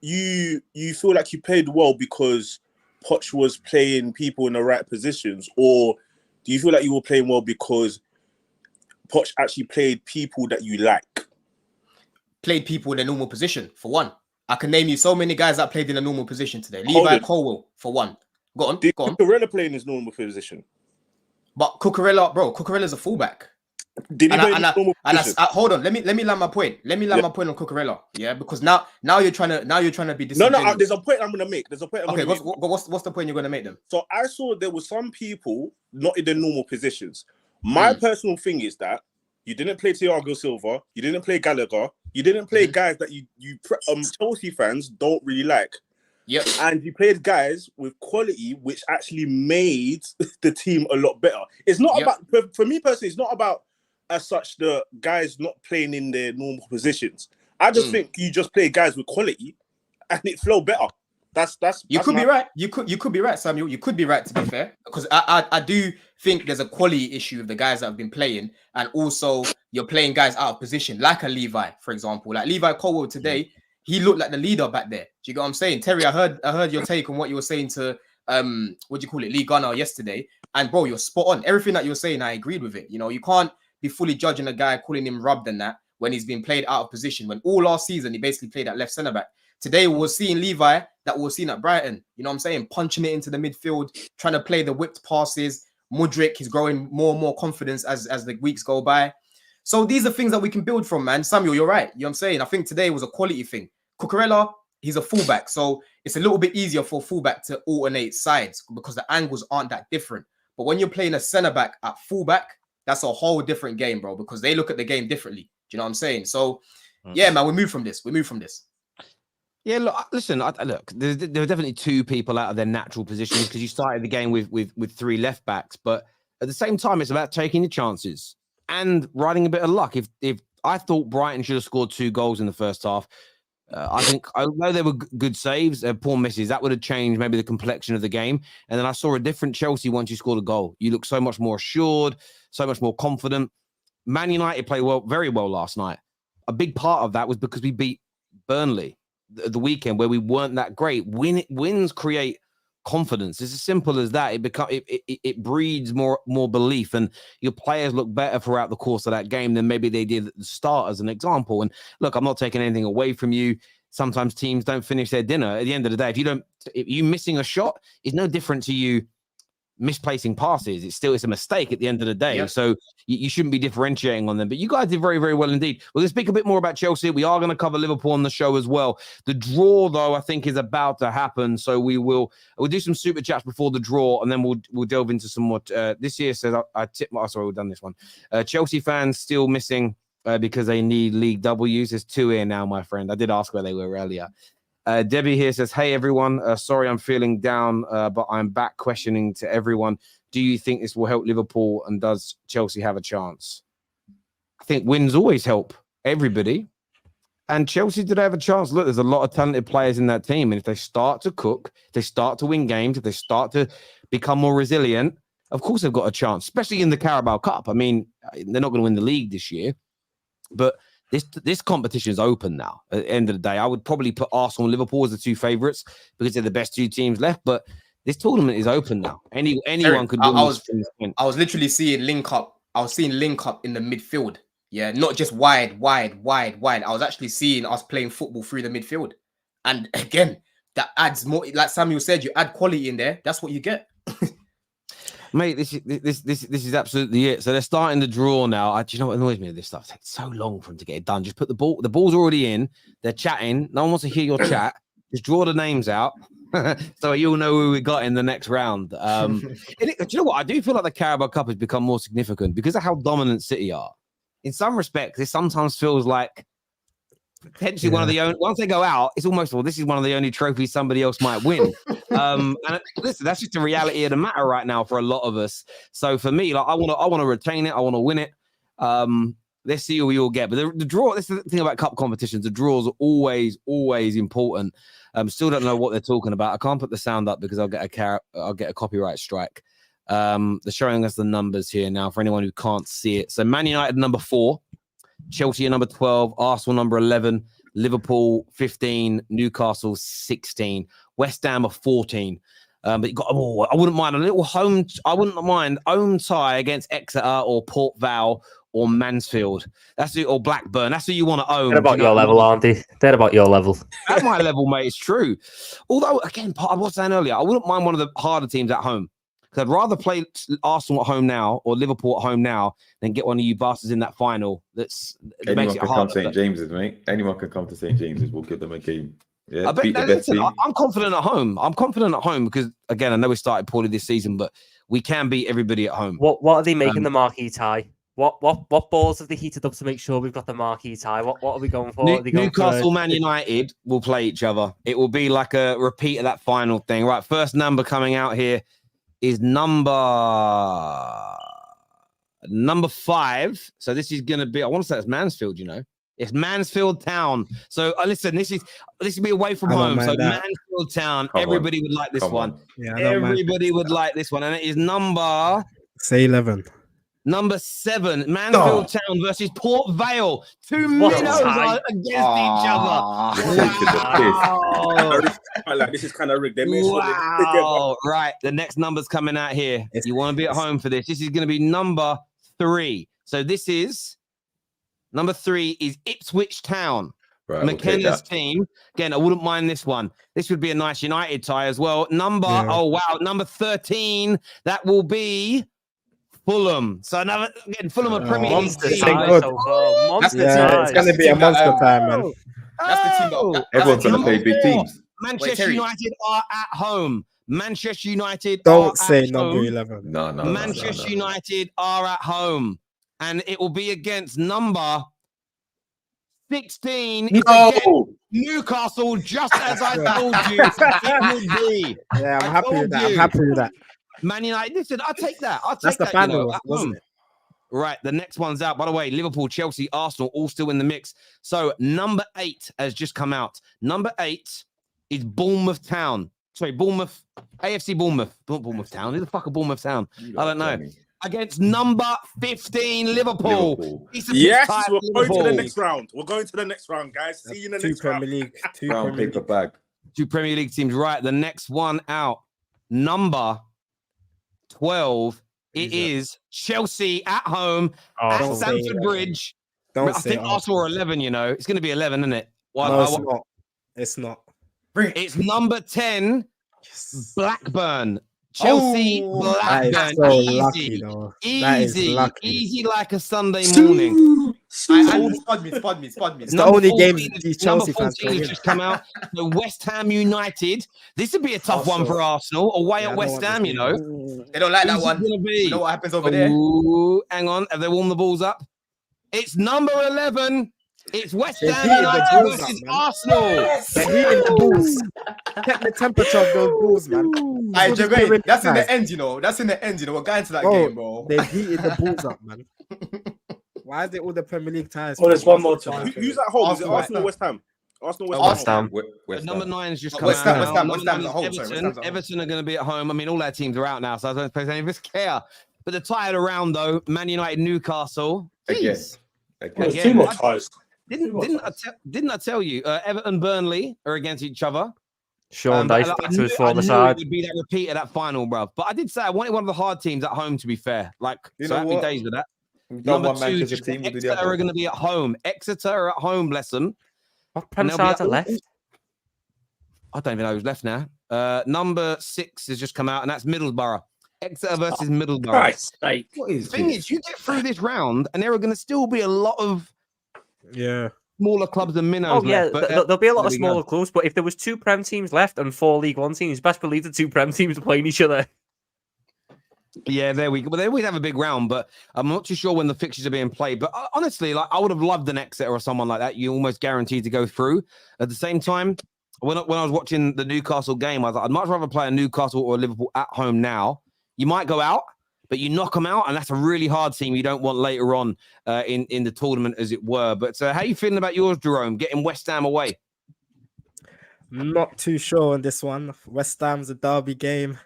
you feel like you played well because Poch was playing people in the right positions, or do you feel like you were playing well because Poch actually played people that you like? Played people in a normal position, for one. I can name you so many guys that played in a normal position today. Levi Colwill, for one. Go on. Did Cucurella play in his normal position? But Cucurella's a fullback. Did he play in his normal position? Hold on, let me land my point. Let me land my point on Cucurella. Yeah, because now you're trying to be disingenuous. No, there's a point I'm gonna make. What's the point you're gonna make then? So I saw there were some people not in their normal positions. My personal thing is that you didn't play Thiago Silva, you didn't play Gallagher, you didn't play guys that you Chelsea fans don't really like. Yep. And you played guys with quality, which actually made the team a lot better. It's not about, for me personally, it's not about as such the guys not playing in their normal positions. I just think you just play guys with quality and it flow better. You could be right. You could be right, Samuel. You could be right, to be fair, because I do think there's a quality issue with the guys that have been playing, and also you're playing guys out of position, like a Levi, for example. Like Levi Colwill today, he looked like the leader back there. Do you get what I'm saying? Terry, I heard your take on what you were saying to Lee Gunnar yesterday. And bro, you're spot on. Everything that you were saying, I agreed with it. You know, you can't be fully judging a guy, calling him rubbed and that when he's been played out of position. When all last season he basically played at left centre back. Today we were seeing Levi that we were seeing at Brighton. You know what I'm saying? Punching it into the midfield, trying to play the whipped passes. Mudryk, he's growing more and more confidence as the weeks go by. So these are things that we can build from, man. Samuel, you're right. You know what I'm saying? I think today was a quality thing. Cucurella, he's a fullback, so it's a little bit easier for a fullback to alternate sides because the angles aren't that different. But when you're playing a centre back at fullback, that's a whole different game, bro, because they look at the game differently. Do you know what I'm saying? So, yeah, man, we move from this. Yeah, look, listen, look, there were definitely two people out of their natural positions because you started the game with three left backs. But at the same time, it's about taking the chances and riding a bit of luck. If I thought Brighton should have scored 2 goals in the first half, I think, although they were good saves, poor misses, that would have changed maybe the complexion of the game. And then I saw a different Chelsea once you scored a goal. You look so much more assured, so much more confident. Man United played very well last night. A big part of that was because we beat Burnley the weekend where we weren't that great. Wins create confidence. It's as simple as that. It breeds more belief, and your players look better throughout the course of that game than maybe they did at the start, as an example. And look, I'm not taking anything away from you. Sometimes teams don't finish their dinner. At the end of the day, if you missing a shot is no different to you misplacing passes. It's a mistake at the end of the day. Yep. So you shouldn't be differentiating on them. But you guys did very, very well indeed. We're going to speak a bit more about Chelsea. We are going to cover Liverpool on the show as well. The draw, though, I think is about to happen. So we'll do some super chats before the draw, and then we'll delve into some more. This year says I tip. Sorry, we've done this one. Chelsea fans still missing because they need League W's. There's 2 here now, my friend. I did ask where they were earlier. Debbie here says, hey, everyone. Sorry, I'm feeling down, but I'm back questioning to everyone. Do you think this will help Liverpool, and does Chelsea have a chance? I think wins always help everybody. And Chelsea, do they have a chance? Look, there's a lot of talented players in that team. And if they start to cook, if they start to win games, if they start to become more resilient, of course they've got a chance, especially in the Carabao Cup. I mean, they're not going to win the league this year, but this competition is open now. At the end of the day, I would probably put Arsenal and Liverpool as the 2 favourites because they're the best 2 teams left. But this tournament is open now. Anyone could win. I was literally seeing link up. I was seeing link up in the midfield. Yeah, not just wide. I was actually seeing us playing football through the midfield. And again, that adds more. Like Samuel said, you add quality in there. That's what you get. Mate, this is absolutely it. So they're starting the draw now. Do you know what annoys me with this stuff? It takes so long for them to get it done. Just put the ball. The ball's already in. They're chatting. No one wants to hear your chat. Just draw the names out, so you'll know who we got in the next round. Do you know what? I do feel like the Carabao Cup has become more significant because of how dominant City are. In some respects, it sometimes feels like potentially one of the only. Once they go out, it's almost this is one of the only trophies somebody else might win. And listen, that's just the reality of the matter right now for a lot of us. So for me, like I want to retain it. I want to win it. Let's see who we all get. But the draw, this is the thing about cup competitions. The draws are always important. Still don't know what they're talking about. I can't put the sound up because I'll get a copyright strike. They're showing us the numbers here now for anyone who can't see it. So Man United number 4, Chelsea are number 12, Arsenal number 11, Liverpool 15, Newcastle 16, West Ham are 14. But you got. I wouldn't mind a little home. I wouldn't mind home tie against Exeter or Port Vale or Mansfield. Or Blackburn. That's who you want to own. They're about your level, aren't they? They're about your level. At my level, mate, it's true. Although, again, I was saying earlier, I wouldn't mind one of the harder teams at home. Because I'd rather play Arsenal at home now or Liverpool at home now than get one of you bastards in that final. That makes it harder. Anyone can come to St. James's, mate. Anyone can come to St. James's. We'll give them a game. Yeah, I'm confident at home. I'm confident at home because, again, I know we started poorly this season, but we can beat everybody at home. What are they making the marquee tie? What balls have they heated up to make sure we've got the marquee tie? What are we going for? Newcastle, Man United will play each other. It will be like a repeat of that final thing. Right, first number coming out here is number 5. So this is going to be, I want to say it's Mansfield, you know. It's Mansfield Town. So listen, this will be away from home. So that. Mansfield Town, everybody would like this one. Yeah, everybody would like this one. And it is number... Say 11. Number 7, Mansfield Town versus Port Vale. 2 minnows are against each other. Wow. This is kind of rigged. Wow. Right, the next number's coming out here. You want to be at home for this. This is going to be number 3. So this is... Number 3 is Ipswich Town. Right, McKenna's team. Again, I wouldn't mind this one. This would be a nice United tie as well. Number 13. That will be Fulham. So another, again, Fulham are Premier League team. It's going to be a monster time, man. That's the team. Everyone's going to play big teams. Manchester United are at home. Manchester United Don't say number 11. No. Manchester United are at home. And it will be against number 16. Newcastle, just as I told you it would be. Yeah, I'm happy with that. I'm happy with that. Man United, listen, I'll take that. That's the final, wasn't it? Right, the next one's out. By the way, Liverpool, Chelsea, Arsenal, all still in the mix. So number 8 has just come out. Number 8 is Bournemouth Town. Sorry, Bournemouth, AFC Bournemouth. Bournemouth Town. Who the fuck are Bournemouth Town? I don't know. Against number 15, Liverpool. Yes, we're going to the next round. We're going to the next round, guys. See you in the next round. Brown paper bag. 2 Premier League teams. Right, the next one out. Number 12. It is Chelsea at home at Stamford Bridge. I think Arsenal are 11, you know. It's going to be 11, isn't it? No, it's not. It's number 10, Blackburn. Chelsea, Blackburn, easy like a Sunday morning. Spud me. It's the only game these Chelsea fans just come out. The West Ham United. This would be a tough one for Arsenal. Away at West Ham, you know. They don't like that one. You know what happens over there? Hang on. Have they warmed the balls up? It's number 11. It's West Ham United versus Arsenal. They're heating the balls. Check the temperature of those balls, man. Hey, Jermaine, that's in the end, you know. We're going to that game, bro. They're heating the balls up, man. Why is it all the Premier League ties? There's one more time. Who's at home? Is it Arsenal or West Ham? West Ham. Number 9 has just come out. West Ham's at home. Everton are going to be at home. I mean, all our teams are out now, so I don't suppose any of us care. But the tie around, though, Man United, Newcastle. Again. There's 2 more ties. Didn't I tell you? Everton, Burnley are against each other. Sean Dyche back to his former side. It would be that repeat of that final, bruv. But I did say I wanted one of the hard teams at home. To be fair, happy days with that. Number 2, Exeter are going to be at home. Exeter are at home. Bless them. What Prem sides are left? I don't even know who's left now. Number 6 has just come out, and that's Middlesbrough. Exeter versus Middlesbrough. Christ, what is the thing is, you get through this round, and there are going to still be a lot of smaller clubs than minnows. Left, but there'll be a lot of smaller clubs. But if there was 2 Prem teams left and 4 League One teams, best believe the 2 Prem teams are playing each other. Yeah, there we go. But they always have a big round, but I'm not too sure when the fixtures are being played. But honestly, I would have loved an Exeter or someone like that. You almost guaranteed to go through. At the same time, when I was watching the Newcastle game, I was like, I'd much rather play a Newcastle or a Liverpool at home now. You might go out, but you knock them out, and that's a really hard team you don't want later on in the tournament, as it were. But how are you feeling about yours, Jerome, getting West Ham away? Not too sure on this one. West Ham's a derby game.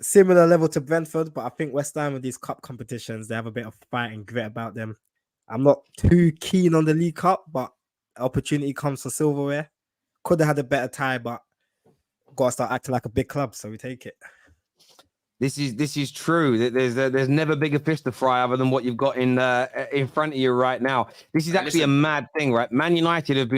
Similar level to Brentford, but I think West Ham with these cup competitions, they have a bit of fight and grit about them. I'm not too keen on the League Cup, but opportunity comes for silverware. Could have had a better tie, but got to start acting like a big club, so we take it. This is true. There's never bigger fish to fry other than what you've got in front of you right now. This is actually a mad thing, right? Man United have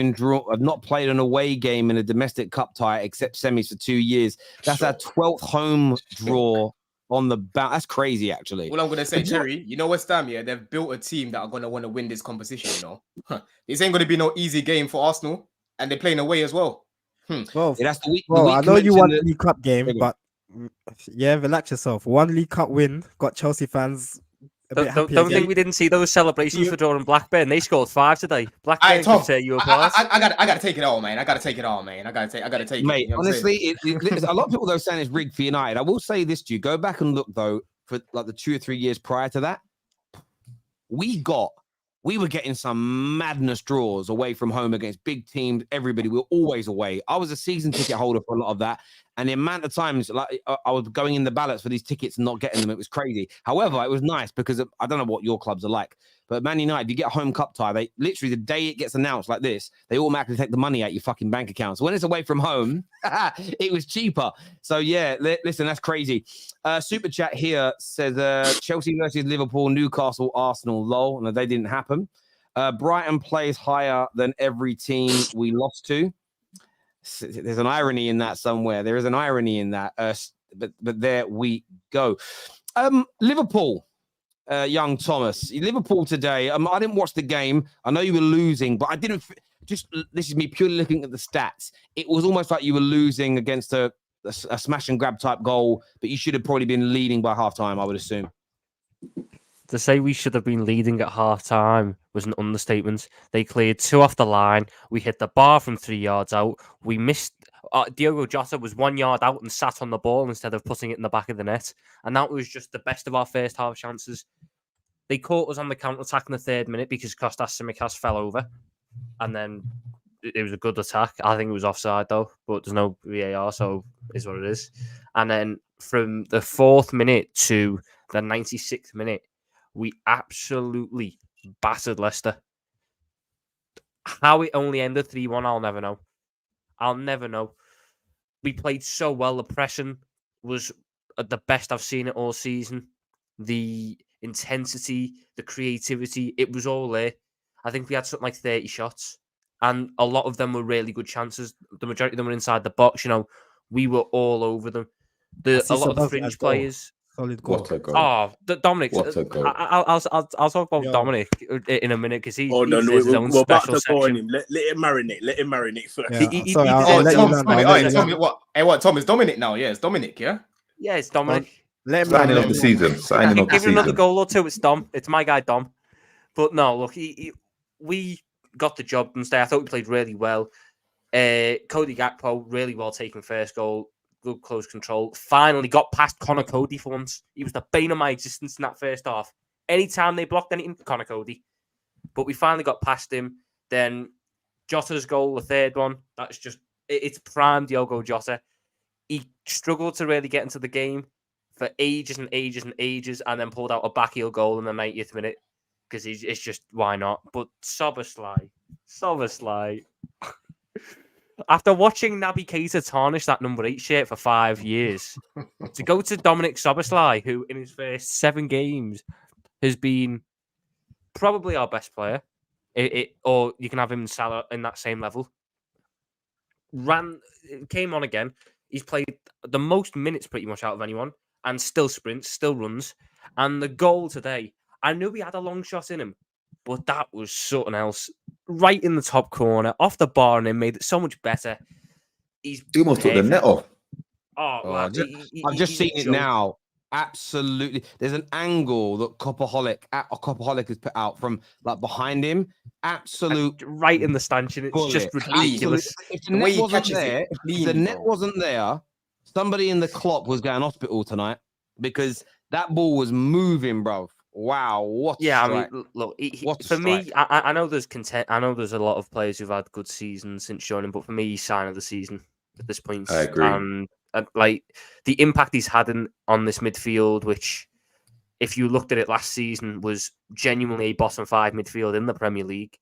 not played an away game in a domestic cup tie except semis for 2 years. That's our 12th home draw on the bounce. That's crazy, actually. Well, I'm gonna say, Terry, you know West Ham, yeah, they've built a team that are gonna want to win this competition. You know, this ain't gonna be no easy game for Arsenal, and they're playing away as well. Well, that's the week. I know you want the League Cup game, but yeah, relax yourself. One League Cup win got Chelsea fans a bit happy. Don't think we didn't see those celebrations for drawing Blackburn. They scored 5 today. Blackburn can tear you apart. I gotta take it all, man. I gotta take it. Mate, honestly, a lot of people though saying it's rigged for United. I will say this to you: go back and look though for like the 2 or 3 years prior to that, we were getting some madness draws away from home against big teams. Everybody, we were always away. I was a season ticket holder for a lot of that. And the amount of times like I was going in the ballots for these tickets and not getting them, it was crazy. However, it was nice because I don't know what your clubs are like, but Man United, you get a home cup tie, they literally, the day it gets announced like this, they automatically take the money out your fucking bank account. So when it's away from home, it was cheaper. So yeah, listen, that's crazy. Super chat here says Chelsea versus Liverpool, Newcastle, Arsenal, lol. No, they didn't happen. Brighton plays higher than every team we lost to. There's an irony in that somewhere. There is an irony in that. But there we go. Liverpool, young Thomas. Liverpool today. I didn't watch the game. I know you were losing, but I didn't. This is me purely looking at the stats. It was almost like you were losing against a smash and grab type goal, but you should have probably been leading by half time, I would assume. To say we should have been leading at half-time was an understatement. They cleared 2 off the line. We hit the bar from 3 yards out. We missed... Diogo Jota was 1 yard out and sat on the ball instead of putting it in the back of the net. And that was just the best of our first half chances. They caught us on the counter-attack in the 3rd minute because Kostas Tsimikas fell over. And then it was a good attack. I think it was offside, though. But there's no VAR, so it is what it is. And then from the 4th minute to the 96th minute, we absolutely battered Leicester. How it only ended 3-1, I'll never know. I'll never know. We played so well. The pressing was the best I've seen it all season. The intensity, the creativity, it was all there. I think we had something like 30 shots, and a lot of them were really good chances. The majority of them were inside the box. You know, we were all over them. A lot of the fringe players... Solid goal. What a goal. Oh, Dominic. What a goal. I'll talk about Dominic in a minute because he. Oh no, his own we're about special to go on section. him. Let him marinate. Let him marinate first. Yeah. Sorry, I'll let you know. What? Tom is Dominic now. Yeah, it's Dominic. Yeah. Yeah, it's Dominic. Let him Signing of the season. Signing of the Give him another season. goal or two. It's Dom. It's my guy Dom. But no, look, we got the job done today. I thought we played really well. Cody Gakpo really well taking first goal. Good close control. Finally got past Connor Cody for once. He was the bane of my existence in that first half. Anytime they blocked anything, Connor Cody. But we finally got past him. Then Jota's goal, the 3rd one, that's just, it's prime Diogo Jota. He struggled to really get into the game for ages and ages and ages, and then pulled out a backheel goal in the 90th minute because it's just, why not? But Szoboszlai. After watching Naby Keita tarnish that number 8 shirt for 5 years, to go to Dominic Szoboszlai, who in his first 7 games has been probably our best player, or you can have him in Salah in that same level. Came on again. He's played the most minutes pretty much out of anyone, and still sprints, still runs. And the goal today, I knew he had a long shot in him, but that was something else. Right in the top corner, off the bar, and it made it so much better. He almost took the net off. I've just seen it now. Absolutely. There's an angle that Copperholic has put out from like behind him. Absolute. Right in the stanchion. It's just ridiculous. If the net wasn't there, somebody in the Klopp was going hospital tonight because That ball was moving, bro. Wow, what a Yeah, strike. I mean, look, What a for me, strike. I know there's content. I know there's a lot of players who've had good seasons since joining, but for me, he's sign of the season at this point. I agree. And like the impact he's had on this midfield, which, if you looked at it last season, was genuinely a bottom 5 midfield in the Premier League.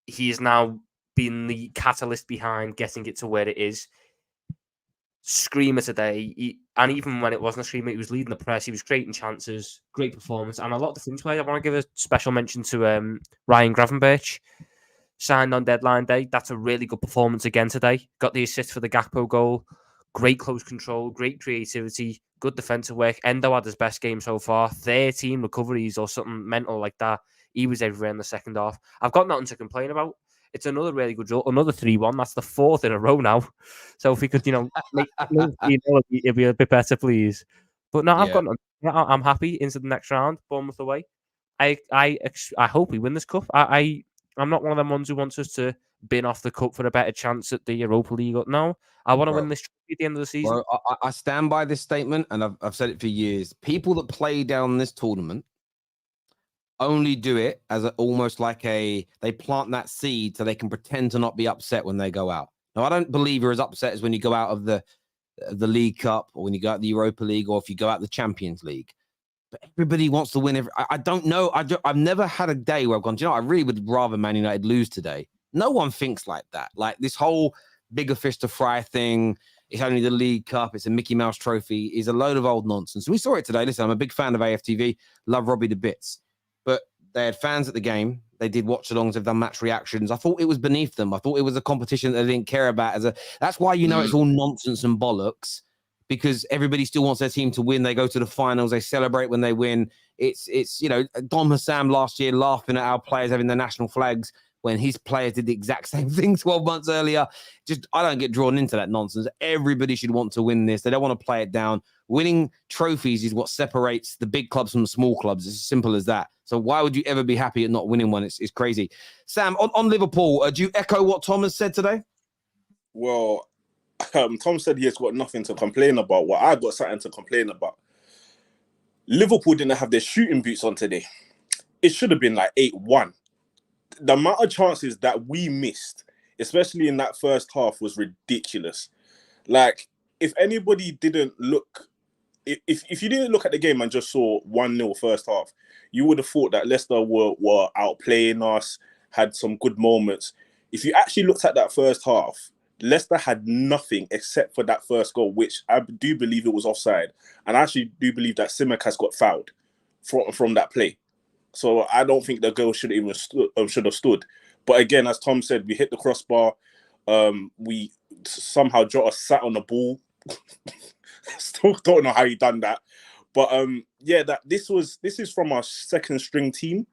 He has now been the catalyst behind getting it to where it is. Screamer today, and even when it wasn't a screamer, he was leading the press. He was creating chances, great performance, and a lot of different players. I want to give a special mention to Ryan Gravenberch, signed on deadline day. That's a really good performance again today. Got the assist for the Gakpo goal. Great close control, great creativity, good defensive work. Endo had his best game so far. 13 recoveries or something mental like that. He was everywhere in the second half. I've got nothing to complain about. It's another really good result. Another 3-1. That's the 4th in a row now. So if we could, make it'd be a bit better, please. But no, I'm happy into the next round. Bournemouth away. I hope we win this cup. I'm not one of them ones who wants us to bin off the cup for a better chance at the Europa League. No, I want to win this trophy at the end of the season. Bro, I stand by this statement, and I've said it for years. People that play down this tournament only do it as almost like they plant that seed so they can pretend to not be upset when they go out. Now, I don't believe you're as upset as when you go out of the League Cup, or when you go out the Europa League, or if you go out the Champions League. But everybody wants to win. I don't know. I've never had a day where I've gone, I really would rather Man United lose today. No one thinks like that. Like this whole bigger fish to fry thing, it's only the League Cup, it's a Mickey Mouse trophy, is a load of old nonsense. We saw it today. Listen, I'm a big fan of AFTV. Love Robbie to bits. But they had fans at the game. They did watch-alongs. They've done match reactions. I thought it was beneath them. I thought it was a competition that they didn't care about. That's why it's all nonsense and bollocks, because everybody still wants their team to win. They go to the finals. They celebrate when they win. It's Don Hassam last year laughing at our players having their national flags when his players did the exact same thing 12 months earlier. I don't get drawn into that nonsense. Everybody should want to win this. They don't want to play it down. Winning trophies is what separates the big clubs from the small clubs. It's as simple as that. So why would you ever be happy at not winning one? It's crazy. Sam, on Liverpool, do you echo what Tom has said today? Well, Tom said he has got nothing to complain about. Well, I got something to complain about. Liverpool didn't have their shooting boots on today. It should have been like 8-1. The amount of chances that we missed, especially in that first half, was ridiculous. Like, if anybody didn't look, if you didn't look at the game and just saw 1-0 first half, you would have thought that Leicester were outplaying us, had some good moments. If you actually looked at that first half, Leicester had nothing except for that first goal, which I do believe it was offside. And I actually do believe that Tsimikas got fouled from that play. So I don't think the goal should have stood. But again, as Tom said, we hit the crossbar. We somehow Jota sat on the ball. Still don't know how he done that. But this is from our second string team.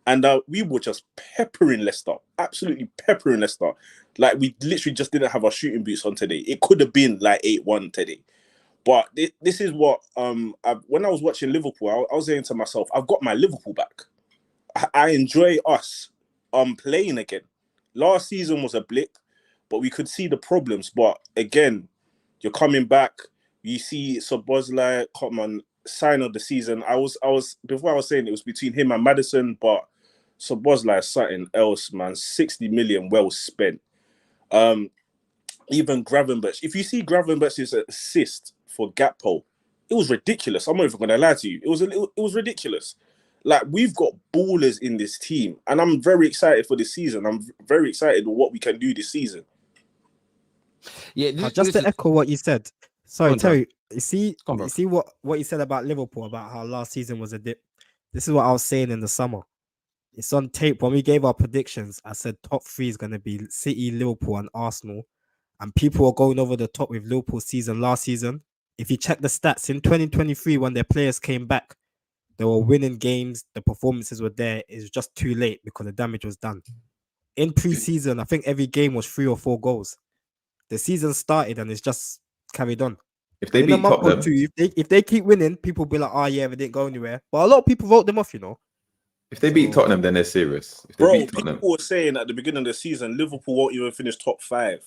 And we were just peppering Leicester, absolutely peppering Leicester. Like, we literally just didn't have our shooting boots on today. It could have been like 8-1 today. But this is what, when I was watching Liverpool, I was saying to myself, I've got my Liverpool back. I enjoy us playing again. Last season was a blip, but we could see the problems. But again, you're coming back. You see Szoboszlai come on, sign of the season. I was before I was saying it was between him and Maddison, but Szoboszlai is something else, man. 60 million well spent. Even Gravenberch. If you see Gravenberch's assist for Gakpo, it was ridiculous. I'm not even going to lie to you. It was ridiculous. Like, we've got ballers in this team, and I'm very excited for this season. I'm very excited with what we can do this season. Yeah, just to echo what you said. Sorry, Terry. You see what you said about Liverpool, about how last season was a dip. This is what I was saying in the summer. It's on tape. When we gave our predictions, I said top 3 is going to be City, Liverpool, and Arsenal. And people are going over the top with Liverpool's season last season. If you check the stats, in 2023, when their players came back, they were winning games. The performances were there. It was just too late because the damage was done. In pre-season, I think every game was 3 or 4 goals. The season started and it's just carried on. If they beat Tottenham, if they keep winning, people will be like, "Oh yeah, they didn't go anywhere." But a lot of people wrote them off, If they beat Tottenham, then they're serious. If they beat Tottenham, people were saying at the beginning of the season, Liverpool won't even finish top 5.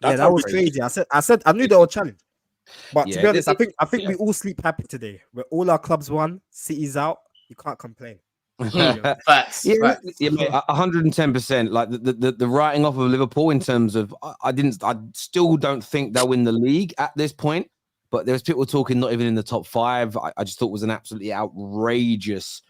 That was crazy. I said, I knew they were challenged. But Yeah, to be honest, I think yeah. we all sleep happy today. Where all our clubs won, City's out. You can't complain. Facts. Yeah, facts. yeah, mate, 110%. Like the writing off of Liverpool in terms of, I still don't think they'll win the league at this point. But there was people talking not even in the top 5. I just thought was an absolutely outrageous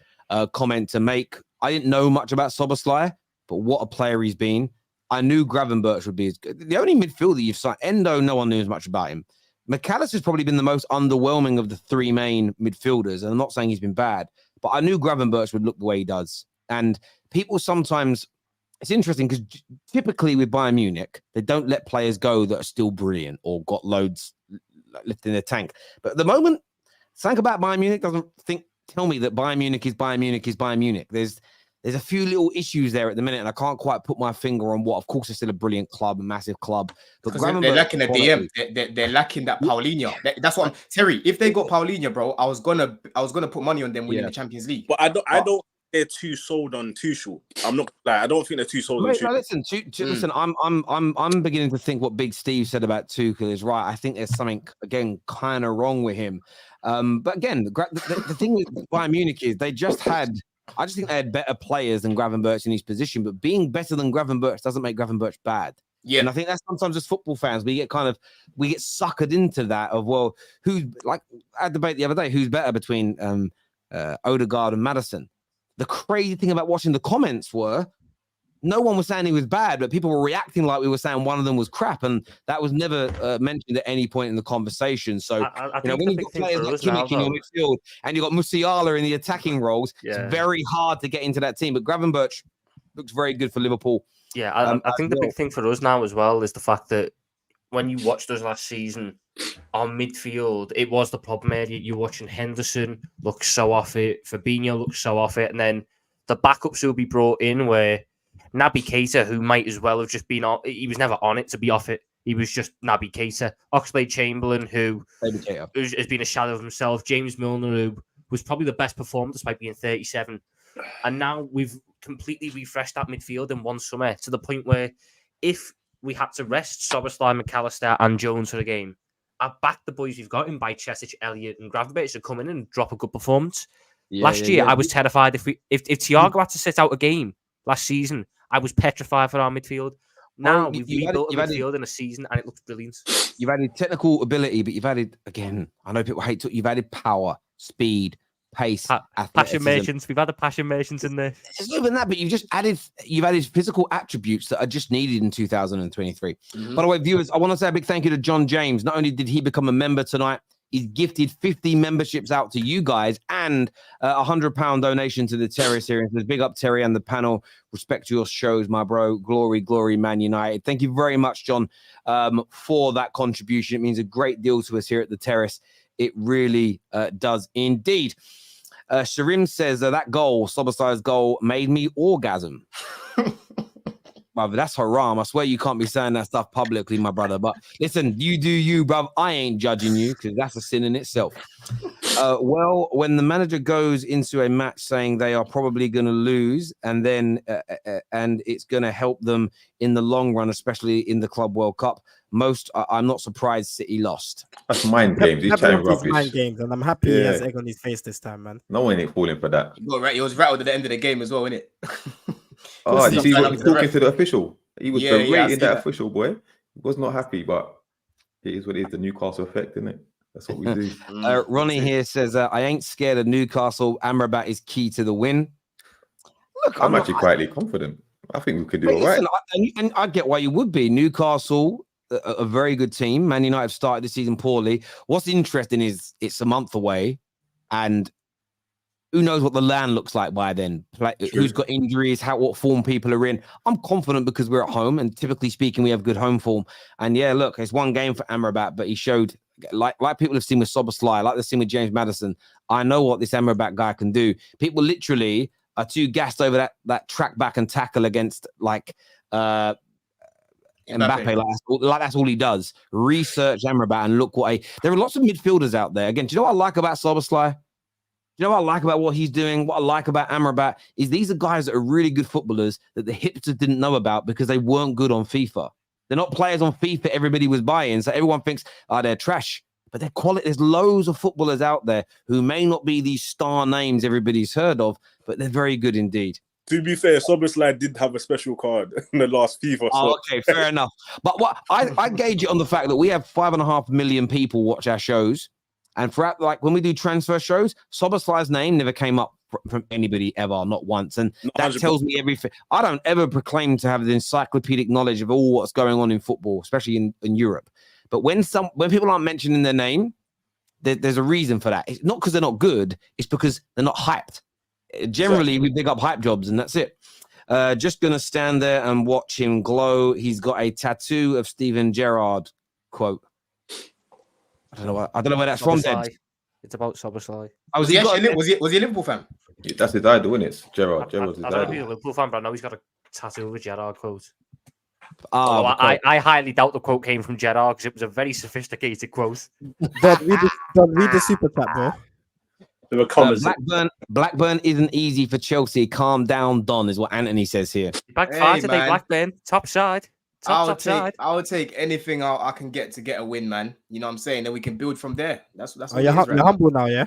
comment to make. I didn't know much about Szoboszlai, but what a player he's been. I knew Gravenberch would be as good. The only midfielder you've signed, Endo, no one knew as much about him. McAllister's probably been the most underwhelming of the 3 main midfielders. And I'm not saying he's been bad, but I knew Gravenberch would look the way he does. And people sometimes, it's interesting because typically with Bayern Munich, they don't let players go that are still brilliant or got loads left in their tank. But at the moment, something about Bayern Munich doesn't tell me that Bayern Munich is Bayern Munich is Bayern Munich. There's a few little issues there at the minute, and I can't quite put my finger on what. Of course, it's still a brilliant club, a massive club. But they're lacking a DM. They're lacking that Paulinho. That's what Terry. If they got Paulinho, bro, I was gonna put money on them winning the Champions League. But I don't. They're too sold on Tuchel. I'm not like I don't think they're too sold on Tuchel. No, listen, I'm beginning to think what Big Steve said about Tuchel is right. I think there's something again kind of wrong with him. But again, the thing with Bayern Munich is I just think they had better players than Gravenberch in his position, but being better than Gravenberch doesn't make Gravenberch bad. Yeah. And I think that's sometimes as football fans, we get suckered into that of, well, who's like I had a debate the other day, who's better between Odegaard and Maddison. The crazy thing about watching the comments were no one was saying he was bad, but people were reacting like we were saying one of them was crap. And that was never mentioned at any point in the conversation. So, when you've got players like Kimmich in your midfield and you've got Musiala in the attacking roles, it's very hard to get into that team. But Gravenberch looks very good for Liverpool. Yeah, I think the big thing for us now as well is the fact that when you watched us last season on midfield, it was the problem area. You're watching Henderson look so off it, Fabinho looks so off it, and then the backups will be brought in where Naby Keita, who might as well have just been on, he was never on it to be off it. He was just Naby Keita. Oxlade-Chamberlain, who has been a shadow of himself. James Milner, who was probably the best performer despite being 37. And now we've completely refreshed that midfield in one summer to the point where if we had to rest Szoboszlai, McAllister and Jones for the game, I back the boys we've got in by Chesic, Elliott and Gravenberch to come in and drop a good performance. Last year, I was terrified if Thiago had to sit out a game last season, I was petrified for our midfield. Now we've rebuilt a midfield in a season and it looks brilliant. You've added technical ability, but you've added, again, I know people hate to, you've added power, speed, pace, passionations. We've had the passionations in there. It's not even that, but you've added physical attributes that are just needed in 2023. By the way, viewers, I want to say a big thank you to John James. Not only did he become a member tonight, he's gifted 50 memberships out to you guys and a £100 donation to the Terrace series. Big up Terry and the panel. Respect your shows, my bro. Glory, glory, Man United. Thank you very much, John, for that contribution. It means a great deal to us here at the Terrace. It really does indeed. Sharim says that goal, Szoboszlai's goal, made me orgasm. Brother, that's haram. I swear you can't be saying that stuff publicly, my brother. But listen, you do you, bruv. I ain't judging you because that's a sin in itself. Well, when the manager goes into a match saying they are probably going to lose and then and it's going to help them in the long run, especially in the Club World Cup, I'm not surprised City lost. That's mind games. He's chatting rubbish. Mind games, and I'm happy he has egg on his face this time, man. No one ain't falling for that. He was rattled at the end of the game as well, innit? Oh, you see what he's talking to the official? He was berating that official, boy. He was not happy, but it is what it is. The Newcastle effect, isn't it? That's what we do. Ronnie here says, I ain't scared of Newcastle. Amrabat is key to the win. Look, I'm actually quietly confident. I think we could do all right. And I get why you would be. Newcastle, a very good team. Man United have started the season poorly. What's interesting is it's a month away and who knows what the land looks like by then? Who's got injuries? What form people are in? I'm confident because we're at home, and typically speaking, we have good home form. And yeah, look, it's one game for Amrabat, but he showed, like people have seen with Szoboszlai, like they've seen with James Maddison. I know what this Amrabat guy can do. People literally are too gassed over that track back and tackle against Mbappe. Like that's all he does. Research Amrabat and look there are lots of midfielders out there. Again, do you know what I like about Szoboszlai? You know what I like about what he's doing? What I like about Amrabat is these are guys that are really good footballers that the hipsters didn't know about because they weren't good on FIFA. They're not players on FIFA everybody was buying. So everyone thinks, they're trash. but they're quality. There's loads of footballers out there who may not be these star names everybody's heard of, but they're very good indeed. To be fair, Szoboszlai did have a special card in the last FIFA. Oh, okay, fair enough. But what I gauge it on the fact that we have 5.5 million people watch our shows, and throughout, like when we do transfer shows, Szoboszlai's name never came up from anybody ever, not once, and that 100%. tells me everything. I don't ever proclaim to have the encyclopedic knowledge of all what's going on in football, especially in Europe. But when people aren't mentioning their name, there's a reason for that. It's not because they're not good; it's because they're not hyped. Generally, we big up hype jobs, and that's it. Just gonna stand there and watch him glow. He's got a tattoo of Steven Gerrard quote. I don't know where that's from. Then It's about Szoboszlai. Was he a Liverpool fan? That's his idol, isn't it? Gerrard's his I don't know if he's a idol. Liverpool fan, but I know he's got a tattoo of a Gerrard quote. Oh, I highly doubt the quote came from Gerrard because it was a very sophisticated quote. Don't read the super chat, bro. There were comments. Blackburn isn't easy for Chelsea. Calm down, Don, is what Anthony says here. Backfire today, man. Blackburn. Top side. Top side. I would take anything I can get to get a win, man. You know what I'm saying? Then we can build from there. That's what You're it is, right? humble now, yeah?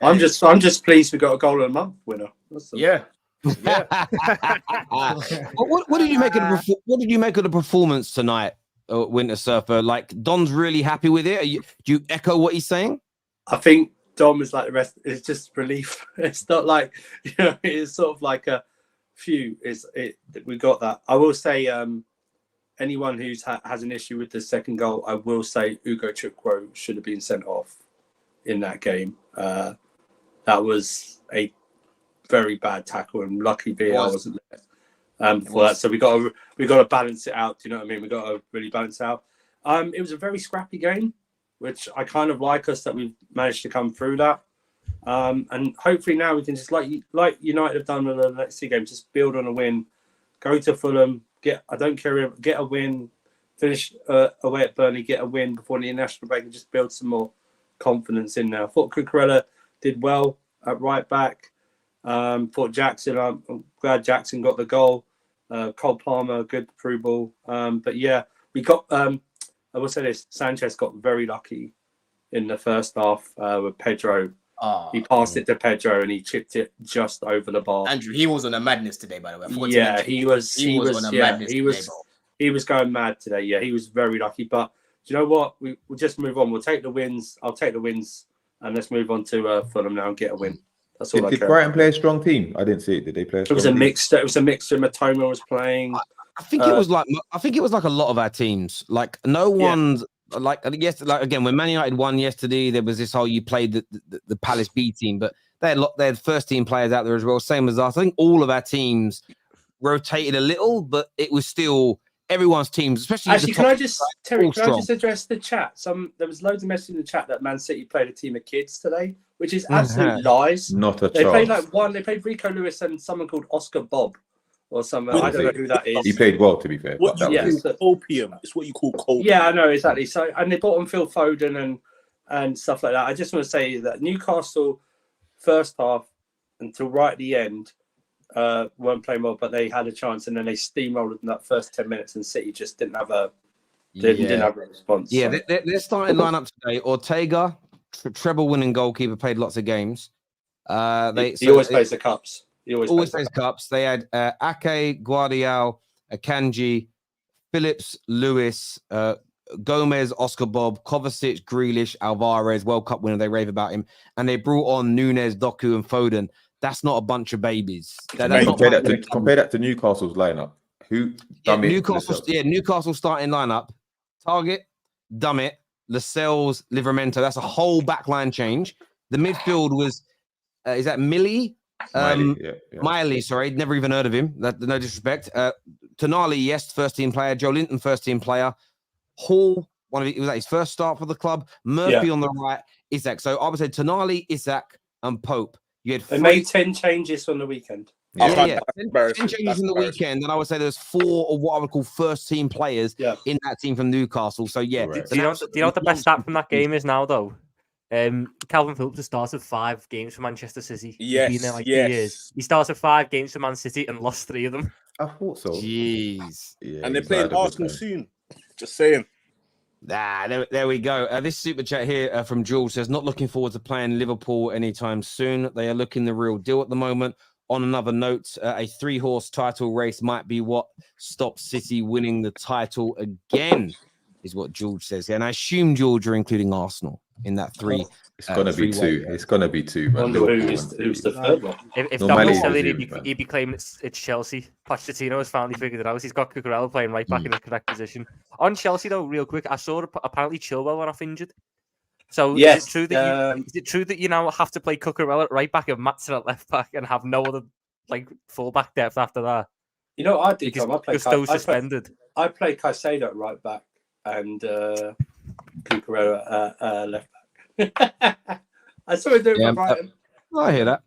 I'm just pleased we got a goal of the month winner. Yeah. What did you make of the performance tonight, Winter Surfer? Like Don's really happy with it. Do you echo what he's saying? I think Dom is like the rest. It's just relief. It's not like it's sort of like a few. We got that. I will say, anyone who's has an issue with the second goal, I will say Ugo Chukwu should have been sent off in that game. That was a very bad tackle, and lucky VAR wasn't there for that. So we got to balance it out. Do you know what I mean? We got to really balance it out. It was a very scrappy game, which I kind of like us that we've managed to come through that. And hopefully now we can just like United have done in the next two games, just build on a win, go to Fulham, get a win, finish away at Burnley, get a win before the international break, and just build some more confidence in there. I thought Cucurella did well at right back. Thought Jackson, I'm glad Jackson got the goal. Cole Palmer, good through ball. But yeah, we got, I will say this, Sanchez got very lucky in the first half with Pedro. He passed it to Pedro and he chipped it just over the bar. Andrew, he was on a madness today, by the way. Yeah, he was on a madness today, he was going mad today. Yeah, he was very lucky. But do you know what? We'll just move on. We'll take the wins. I'll take the wins, and let's move on to Fulham now and get a win. That's all. Did Brighton play a strong team? I didn't see it. Did they play a strong team? It was a mixture. Matoma was playing. I think it was like a lot of our teams. Like no one's like again when Man United won yesterday, there was this whole you played the Palace B team, but they had first team players out there as well, same as us. I think all of our teams rotated a little, but it was still everyone's teams, especially. Actually, can I just address the chat? There was loads of messages in the chat that Man City played a team of kids today, which is absolute lies. Not a They chance. played They played Rico Lewis and someone called Oscar Bob or something. I don't know who that is. He played well, to be fair. What you call opium? It's what you call copium. Yeah, I know exactly. So, and they brought on Phil Foden and stuff like that. I just want to say that Newcastle first half until right at the end weren't playing well, but they had a chance, and then they steamrolled in that first 10 minutes, and City just didn't have a response. Yeah, so. They're starting lineup today. Ortega, treble-winning goalkeeper, played lots of games. He always plays the cups. He always plays cups. They had Ake, Guardiol, Akanji, Phillips, Lewis, Gomez, Oscar Bob, Kovacic, Grealish, Alvarez, World Cup winner. They rave about him. And they brought on Nunes, Doku, and Foden. That's not a bunch of babies. Compare that to Newcastle's lineup. Newcastle starting lineup. Target, Dummett, Lascelles, Livramento. That's a whole backline change. The midfield was, is that Millie? Miley, sorry, never even heard of him. No disrespect. Tonali, yes, first team player. Joe Linton, first team player. Hall, it was his first start for the club. Murphy on the right, Isak. So I would say Tonali, Isak, and Pope. They made 10 changes on the weekend. 10 changes in the weekend, and I would say there's 4 of what I would call first team players in that team from Newcastle. So yeah, do you know what the best stat from that game is now though? Calvin Phillips has started 5 games for Manchester City. He's been there like 2 years. He started 5 games for Man City and lost 3 of them. I thought so. Jeez. Yeah, and they're playing Arsenal soon. Just saying. There we go. This super chat here from Jules says, not looking forward to playing Liverpool anytime soon. They are looking the real deal at the moment. On another note, a 3-horse title race might be what stops City winning the title again, is what George says. And I assume, George, you're including Arsenal in that 3. It's going to be 2. It's going to be 2. I wonder who's the third one. If Normally Dominic said it it, was he'd be claiming it's Chelsea. Pochettino has finally figured it out. He's got Cucurella playing right back in the correct position. On Chelsea, though, real quick, I saw apparently Chilwell went off injured. So Yes, is it true that you now have to play Cucurella at right back and Man Cit at left back and have no other full back depth after that? You know what I did? Because Tom? Gusto's suspended. I play Caicedo at right back and Cucurella left back. I saw him do it for Brighton. I hear that.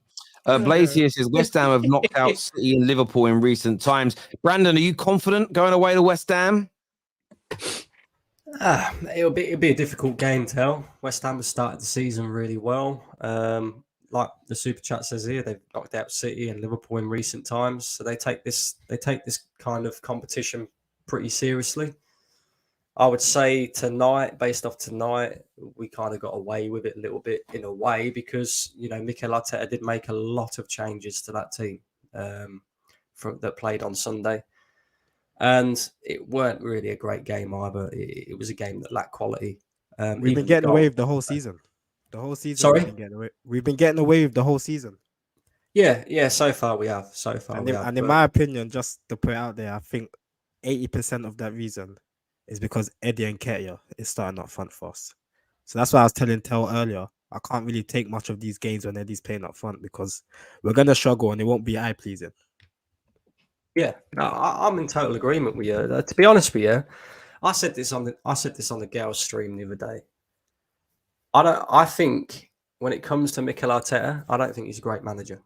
Blaze here says West Ham have knocked out City and Liverpool in recent times. Brandon, are you confident going away to West Ham? It'll be a difficult game, Tell. West Ham have started the season really well. Like the super chat says here, they've knocked out City and Liverpool in recent times, so they take this kind of competition pretty seriously. I would say tonight, based off tonight, we kind of got away with it a little bit in a way because, Mikel Arteta did make a lot of changes to that team that played on Sunday. And it weren't really a great game either. It was a game that lacked quality. We've been getting away with the whole season. The whole season. Sorry? We've been getting away with the whole season. Yeah. So far we have. And in my opinion, just to put it out there, I think 80% of that reason is because Eddie Nketiah is starting up front for us. So that's why I was telling Tel earlier. I can't really take much of these games when Eddie's playing up front because we're gonna struggle and it won't be eye pleasing. Yeah, no, I'm in total agreement with you. To be honest with you, I said this on the girls' stream the other day. I think when it comes to Mikel Arteta, I don't think he's a great manager.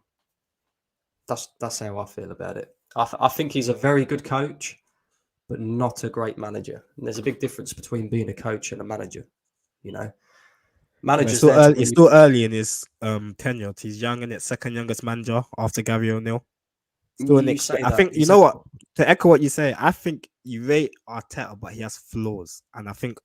That's how I feel about it. I think he's a very good coach, but not a great manager. And there's a big difference between being a coach and a manager. Managers. It's still early in his tenure. He's young and it's second youngest manager after Gary O'Neill. I think you know what, to echo what you say, I think you rate Arteta, but he has flaws, and I think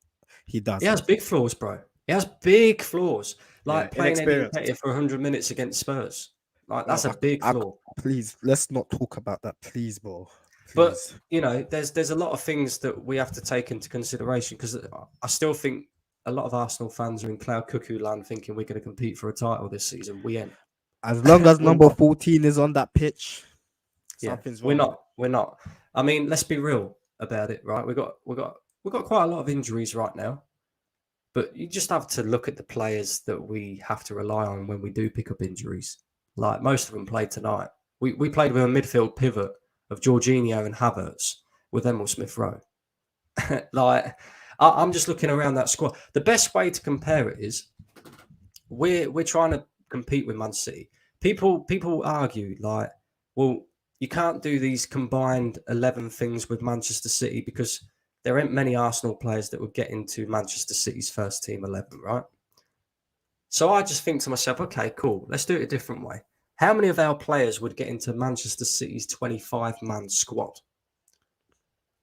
he does. He has big flaws, bro. He has big flaws, like playing inexperience for 100 minutes against Spurs. Like that's a big flaw. Please, let's not talk about that, please, bro. Please. But there's a lot of things that we have to take into consideration because I still think a lot of Arsenal fans are in cloud cuckoo land, thinking we're going to compete for a title this season. We ain't. As long as number 14 is on that pitch. Something's wrong. We're not. I mean, let's be real about it, right? We've got quite a lot of injuries right now, but you just have to look at the players that we have to rely on when we do pick up injuries. Like most of them played tonight. We played with a midfield pivot of Jorginho and Havertz with Emil Smith-Rowe. I'm just looking around that squad. The best way to compare it is we're trying to compete with Man City. People argue like, well, you can't do these combined 11 things with Manchester City because there ain't many Arsenal players that would get into Manchester City's first team 11, right? So I just think to myself, okay, cool. Let's do it a different way. How many of our players would get into Manchester City's 25-man squad?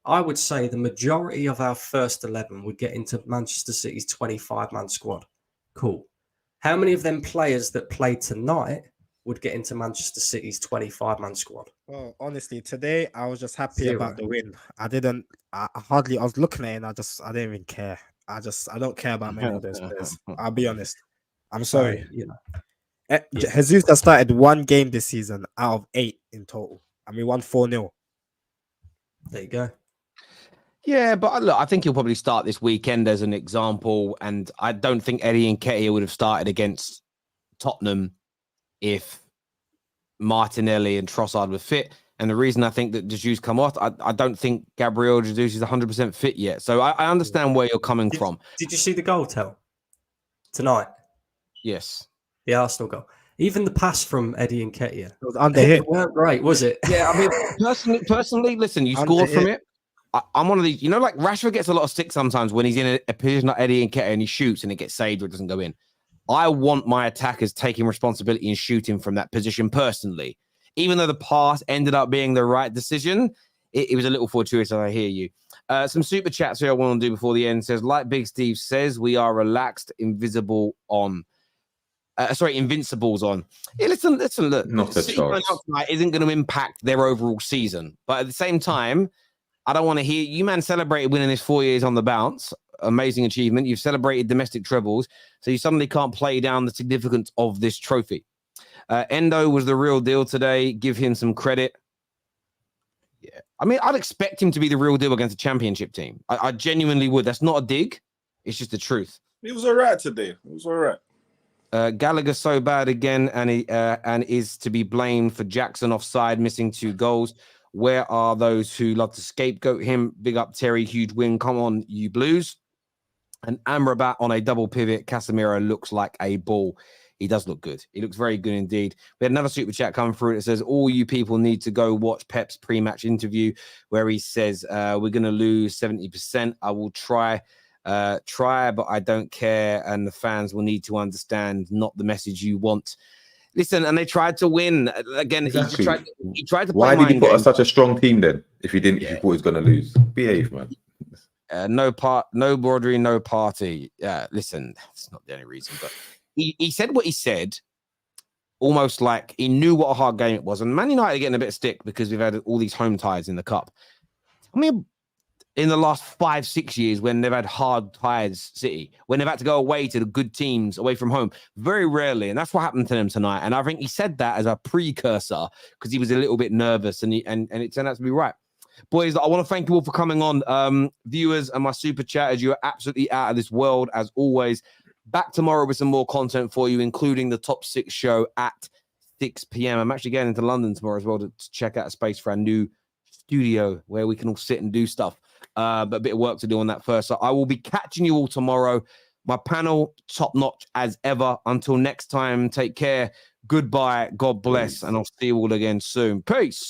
I would say the majority of our first 11 would get into Manchester City's 25-man squad. Cool. How many of them players that played tonight would get into Manchester City's 25-man squad? Well, honestly, today I was just happy about the win. I was looking at it and I didn't even care. I don't care about many of those players. I'll be honest. I'm sorry. Jesus has started one game this season out of 8 in total. And we won 4-0. There you go. Yeah, but look, I think he'll probably start this weekend as an example. And I don't think Eddie Nketiah would have started against Tottenham if Martinelli and Trossard were fit. And the reason I think that Jesus come off, I don't think Gabriel Jesus is 100% fit yet. So I understand where you're coming from. Did you see the goal, Tel? Tonight? Yes. The Arsenal goal. Even the pass from Eddie Nketiah. It was under hit. It weren't great, was it? Yeah, I mean, personally, listen, you scored from it. I'm one of these, like Rashford gets a lot of stick sometimes when he's in a position like Eddie Nketiah and he shoots and it gets saved or it doesn't go in. I want my attackers taking responsibility and shooting from that position personally. Even though the pass ended up being the right decision, it was a little fortuitous, I hear you. Some super chats here I want to do before the end. Says, like Big Steve says, we are relaxed, invincibles on. Yeah, listen, look. Not a City going chance. out tonight isn't going to impact their overall season. But at the same time, I don't want to hear you, man, celebrated winning this 4 years on the bounce. Amazing achievement. You've celebrated domestic trebles, so you suddenly can't play down the significance of this trophy. Endo was the real deal today. Give him some credit. Yeah, I mean, I'd expect him to be the real deal against a championship team. I genuinely would. That's not a dig. It's just the truth. He was all right today. It was all right. Gallagher so bad again, and is to be blamed for Jackson offside, missing 2 goals. Where are those who love to scapegoat him? Big up Terry, huge win. Come on, you Blues. And Amrabat on a double pivot. Casemiro looks like a ball. He does look good. He looks very good indeed. We had another super chat come through. It says, all you people need to go watch Pep's pre-match interview where he says, we're going to lose 70%. I will try, but I don't care. And the fans will need to understand not the message you want. Listen, and they tried to win. Again, Exactly. he tried to play. Why did he put games. such a strong team then? If he didn't, if he thought he was going to lose, behave, man. No Brodery, no party. Listen, it's not the only reason, but he said what he said, almost like he knew what a hard game it was. And Man United are getting a bit of stick because we've had all these home ties in the cup. I mean, in the last 5-6 years, when they've had hard ties, City, when they've had to go away to the good teams away from home, very rarely, and that's what happened to them tonight. And I think he said that as a precursor because he was a little bit nervous, and it turned out to be right. Boys, I want to thank you all for coming on. Viewers and my super chatters, you are absolutely out of this world as always. Back tomorrow with some more content for you, including the Top 6 show at 6 p.m. I'm actually getting into London tomorrow as well to check out a space for our new studio where we can all sit and do stuff. But a bit of work to do on that first. So I will be catching you all tomorrow. My panel, top notch as ever. Until next time, take care. Goodbye. God bless. And I'll see you all again soon. Peace.